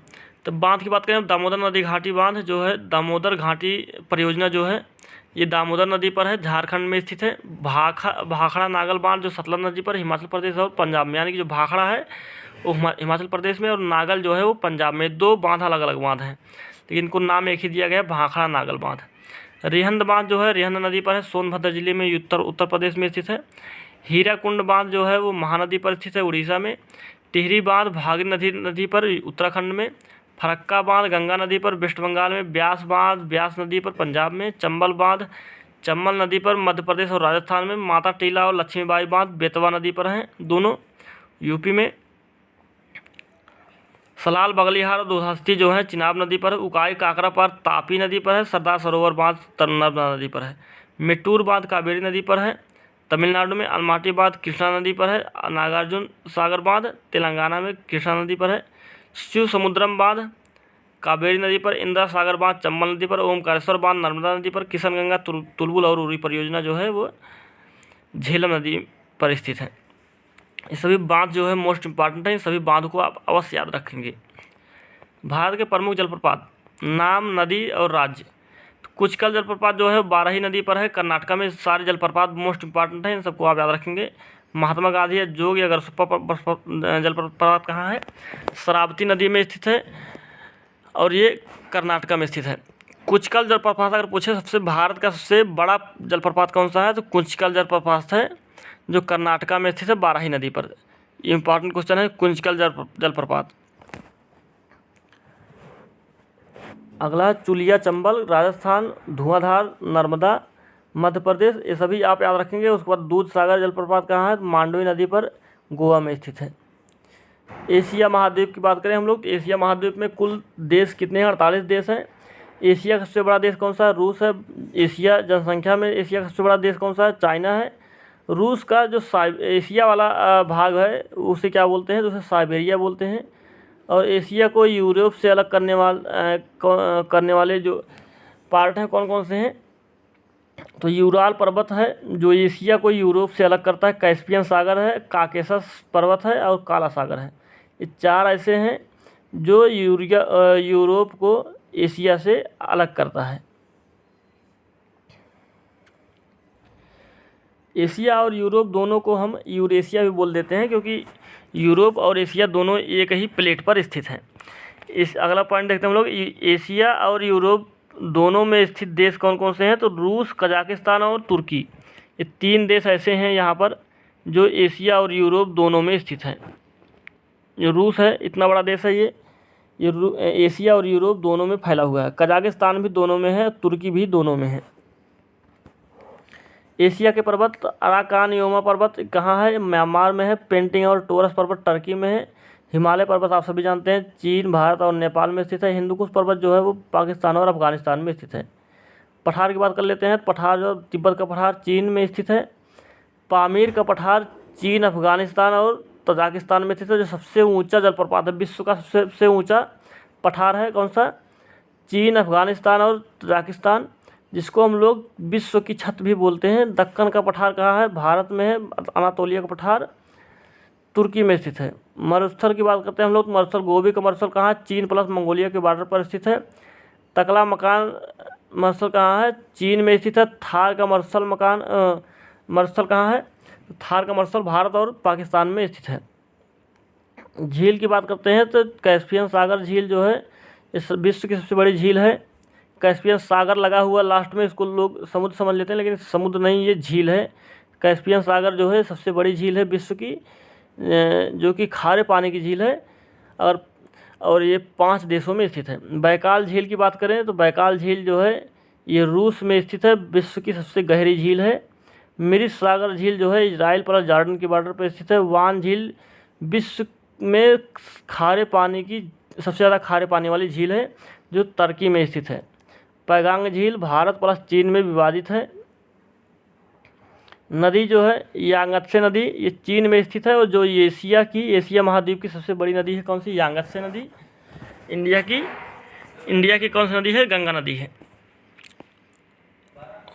तो बांध की बात करें दामोदर नदी घाटी बांध जो है, दामोदर घाटी परियोजना जो है ये दामोदर नदी पर है, झारखंड में स्थित है। भाखड़ा नागल बांध जो सतलज नदी पर हिमाचल प्रदेश और पंजाब में, यानी कि जो भाखड़ा है वो हिमाचल प्रदेश में, और नागल जो है वो पंजाब में। 2 बांध अलग अलग बांध हैं, लेकिन इनको नाम एक ही दिया गया है, भाखड़ा नागल बांध। रिहंद बांध जो है रिहंद नदी पर है, सोनभद्र जिले में उत्तर प्रदेश में स्थित है। हीराकुंड बांध जो है वो महानदी पर स्थित है, उड़ीसा में। टिहरी बांध भागीरथी नदी पर उत्तराखंड में। फरक्का बांध गंगा नदी पर वेस्ट बंगाल में। ब्यास बांध ब्यास नदी पर पंजाब में। चंबल बांध चंबल नदी पर मध्य प्रदेश और राजस्थान में। माता टीला और लक्ष्मीबाई बांध बेतवा नदी पर हैं, दोनों यूपी में। सलाल बगलिहार और दुधास्ती जो है चिनाब नदी पर है। उकाई काकरा पार तापी नदी पर है। सरदार सरोवर बांध नर्मदा नदी पर है। मेट्टूर बांध कावेरी नदी पर है तमिलनाडु में। अलमाटी बांध कृष्णा नदी पर है। नागार्जुन सागर बांध तेलंगाना में कृष्णा नदी पर है। शिव समुद्रम बांध कावेरी नदी पर। इंदिरा सागर बांध चंबल नदी पर। ओमकारेश्वर बांध नर्मदा नदी पर। किशनगंगा तुलबुल और उरी परियोजना जो है वो झेलम नदी पर स्थित है। ये सभी बांध जो है मोस्ट इम्पॉर्टेंट है, इन सभी बांध को आप अवश्य याद रखेंगे। भारत के प्रमुख जलप्रपात, नाम, नदी और राज्य। तो कुचकल जलप्रपात जो है बाराही नदी पर है, कर्नाटका में। सारे जलप्रपात मोस्ट इम्पॉर्टेंट हैं, इन सबको आप याद रखेंगे। महात्मा गांधी है जोग या गरसुप्पा जलप्रपात कहाँ है? शरावती नदी में स्थित है और ये कर्नाटका में स्थित है। कुचकल जलप्रपात अगर पूछे सबसे भारत का सबसे बड़ा जलप्रपात कौन सा है, तो कुचकल जलप्रपात है जो कर्नाटका में स्थित है बाराही नदी पर। इम्पॉर्टेंट क्वेश्चन है कुंचकल जलप्रपात। अगला चुलिया चंबल राजस्थान, धुआंधार नर्मदा मध्य प्रदेश, ये सभी आप याद रखेंगे। उसके बाद दूध सागर जलप्रपात कहाँ है? मांडवी नदी पर गोवा में स्थित है। एशिया महाद्वीप की बात करें हम लोग, तो एशिया महाद्वीप में कुल देश कितने हैं? 48 देश हैं। एशिया का सबसे बड़ा देश कौन सा है? रूस है। एशिया जनसंख्या में एशिया का सबसे बड़ा देश कौन सा है? चाइना है। रूस का जो एशिया वाला भाग है उसे क्या बोलते हैं? तो उसे साइबेरिया बोलते हैं। और एशिया को यूरोप से अलग करने वाले जो पार्ट हैं कौन कौन से हैं? तो यूराल पर्वत है जो एशिया को यूरोप से अलग करता है। कैस्पियन सागर है, काकेशस पर्वत है और काला सागर है। ये 4 ऐसे हैं जो यूरोप को एशिया से अलग करता है। एशिया और यूरोप दोनों को हम यूरेशिया भी बोल देते हैं, क्योंकि यूरोप और एशिया दोनों एक ही प्लेट पर स्थित हैं। इस अगला पॉइंट देखते हैं हम लोग, एशिया और यूरोप दोनों में स्थित देश कौन कौन से हैं? तो रूस, कजाकिस्तान और तुर्की, ये 3 देश ऐसे हैं यहाँ पर जो एशिया और यूरोप दोनों में स्थित हैं। जो रूस है इतना बड़ा देश है, ये एशिया और यूरोप दोनों में फैला हुआ है। कजाकिस्तान भी दोनों में है, तुर्की भी दोनों में है। एशिया के पर्वत, अराकान योमा पर्वत कहाँ है? म्यांमार में है। पेंटिंग और टोरस पर्वत टर्की में है। हिमालय पर्वत आप सभी जानते हैं चीन, भारत और नेपाल में स्थित है। हिंदुकुश पर्वत जो है वो पाकिस्तान और अफगानिस्तान में स्थित है। पठार की बात कर लेते हैं। पठार जो तिब्बत का पठार चीन में स्थित है। पामीर का पठार चीन, अफगानिस्तान और तजाकिस्तान में स्थित है। जो सबसे ऊंचा जलप्रपात है, विश्व का सबसे ऊंचा पठार है कौन सा? चीन, अफगानिस्तान और तजाकिस्तान, जिसको हम लोग विश्व की छत भी बोलते हैं। दक्कन का पठार कहाँ है? भारत में है। अनातोलिया का पठार तुर्की में स्थित है। मरुस्थल की बात करते हैं हम लोग। मरुस्थल, गोबी का मरुस्थल कहाँ है? चीन प्लस मंगोलिया के बॉर्डर पर स्थित है। तकला मकान मरुस्थल कहाँ है? चीन में स्थित है। थार का मरुस्थल कहाँ है? थार का मरुस्थल भारत और पाकिस्तान में स्थित है। झील की बात करते हैं तो कैस्पियन सागर झील जो है इस विश्व की सबसे बड़ी झील है। कैस्पियन सागर लगा हुआ लास्ट में, इसको लोग समुद्र समझ लेते हैं, लेकिन समुद्र नहीं, ये झील है। कैस्पियन सागर जो है सबसे बड़ी झील है विश्व की, जो कि खारे पानी की झील है। और ये 5 देशों में स्थित है। बैकाल झील की बात करें तो बैकाल झील जो है ये रूस में स्थित है, विश्व की सबसे गहरी झील है। मिरिस सागर झील जो है इजराइल प्लस जॉर्डन के बॉर्डर पर स्थित है। वान झील विश्व में खारे पानी की सबसे ज़्यादा खारे पानी वाली झील है, जो तुर्की में स्थित है। पैगांग झील भारत प्लस चीन में विभाजित है। नदी जो है यांगत्से नदी, ये चीन में स्थित है। और जो एशिया महाद्वीप की सबसे बड़ी नदी है कौन सी? यांगत्से नदी। इंडिया की कौन सी नदी है? गंगा नदी है।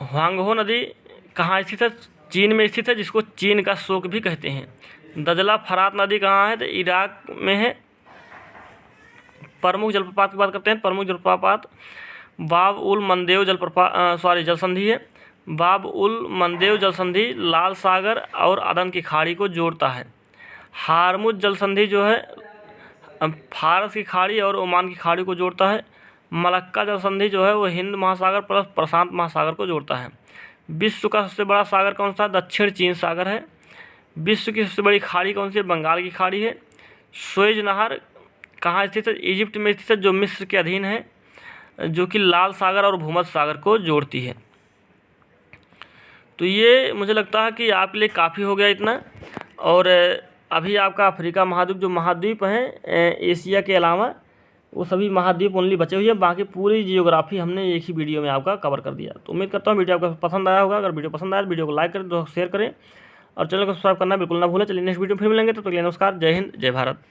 ह्वांगहो नदी कहाँ स्थित है? चीन में स्थित है, जिसको चीन का शोक भी कहते हैं। दजला फरात नदी कहाँ है? तो इराक में है। प्रमुख जलप्रपात की बात करते हैं। प्रमुख जलप्रपात बाब उल मंदेव जलसंधि है। बाब उल मंदेव जलसंधि लाल सागर और अदन की खाड़ी को जोड़ता है। हारमुज जलसंधि जो है अब फारस की खाड़ी और ओमान की खाड़ी को जोड़ता है। मलक्का जल संधि जो है वो हिंद महासागर प्लस प्रशांत महासागर को जोड़ता है। विश्व का सबसे बड़ा सागर कौन सा है? दक्षिण चीन सागर है। विश्व की सबसे बड़ी खाड़ी कौन सी है? बंगाल की खाड़ी है। सुएज नहर कहाँ स्थित है? इजिप्ट में स्थित है, जो मिस्र के अधीन है, जो कि लाल सागर और भूमध्य सागर को जोड़ती है। तो ये मुझे लगता है कि आपके लिए काफ़ी हो गया इतना। और अभी आपका अफ्रीका महाद्वीप जो महाद्वीप हैं एशिया के अलावा, वो सभी महाद्वीप ओनली बचे हुए हैं। बाकी पूरी जियोग्राफी हमने एक ही वीडियो में आपका कवर कर दिया। तो उम्मीद करता हूँ वीडियो आपको पसंद आया होगा। अगर वीडियो पसंद आया तो वीडियो को लाइक करें, दोस्तों शेयर करें और चैनल को सब्सक्राइब करना बिल्कुल ना भूलें। चलिए नेक्स्ट वीडियो में फिर मिलेंगे, तो नमस्कार, जय हिंद, जय भारत।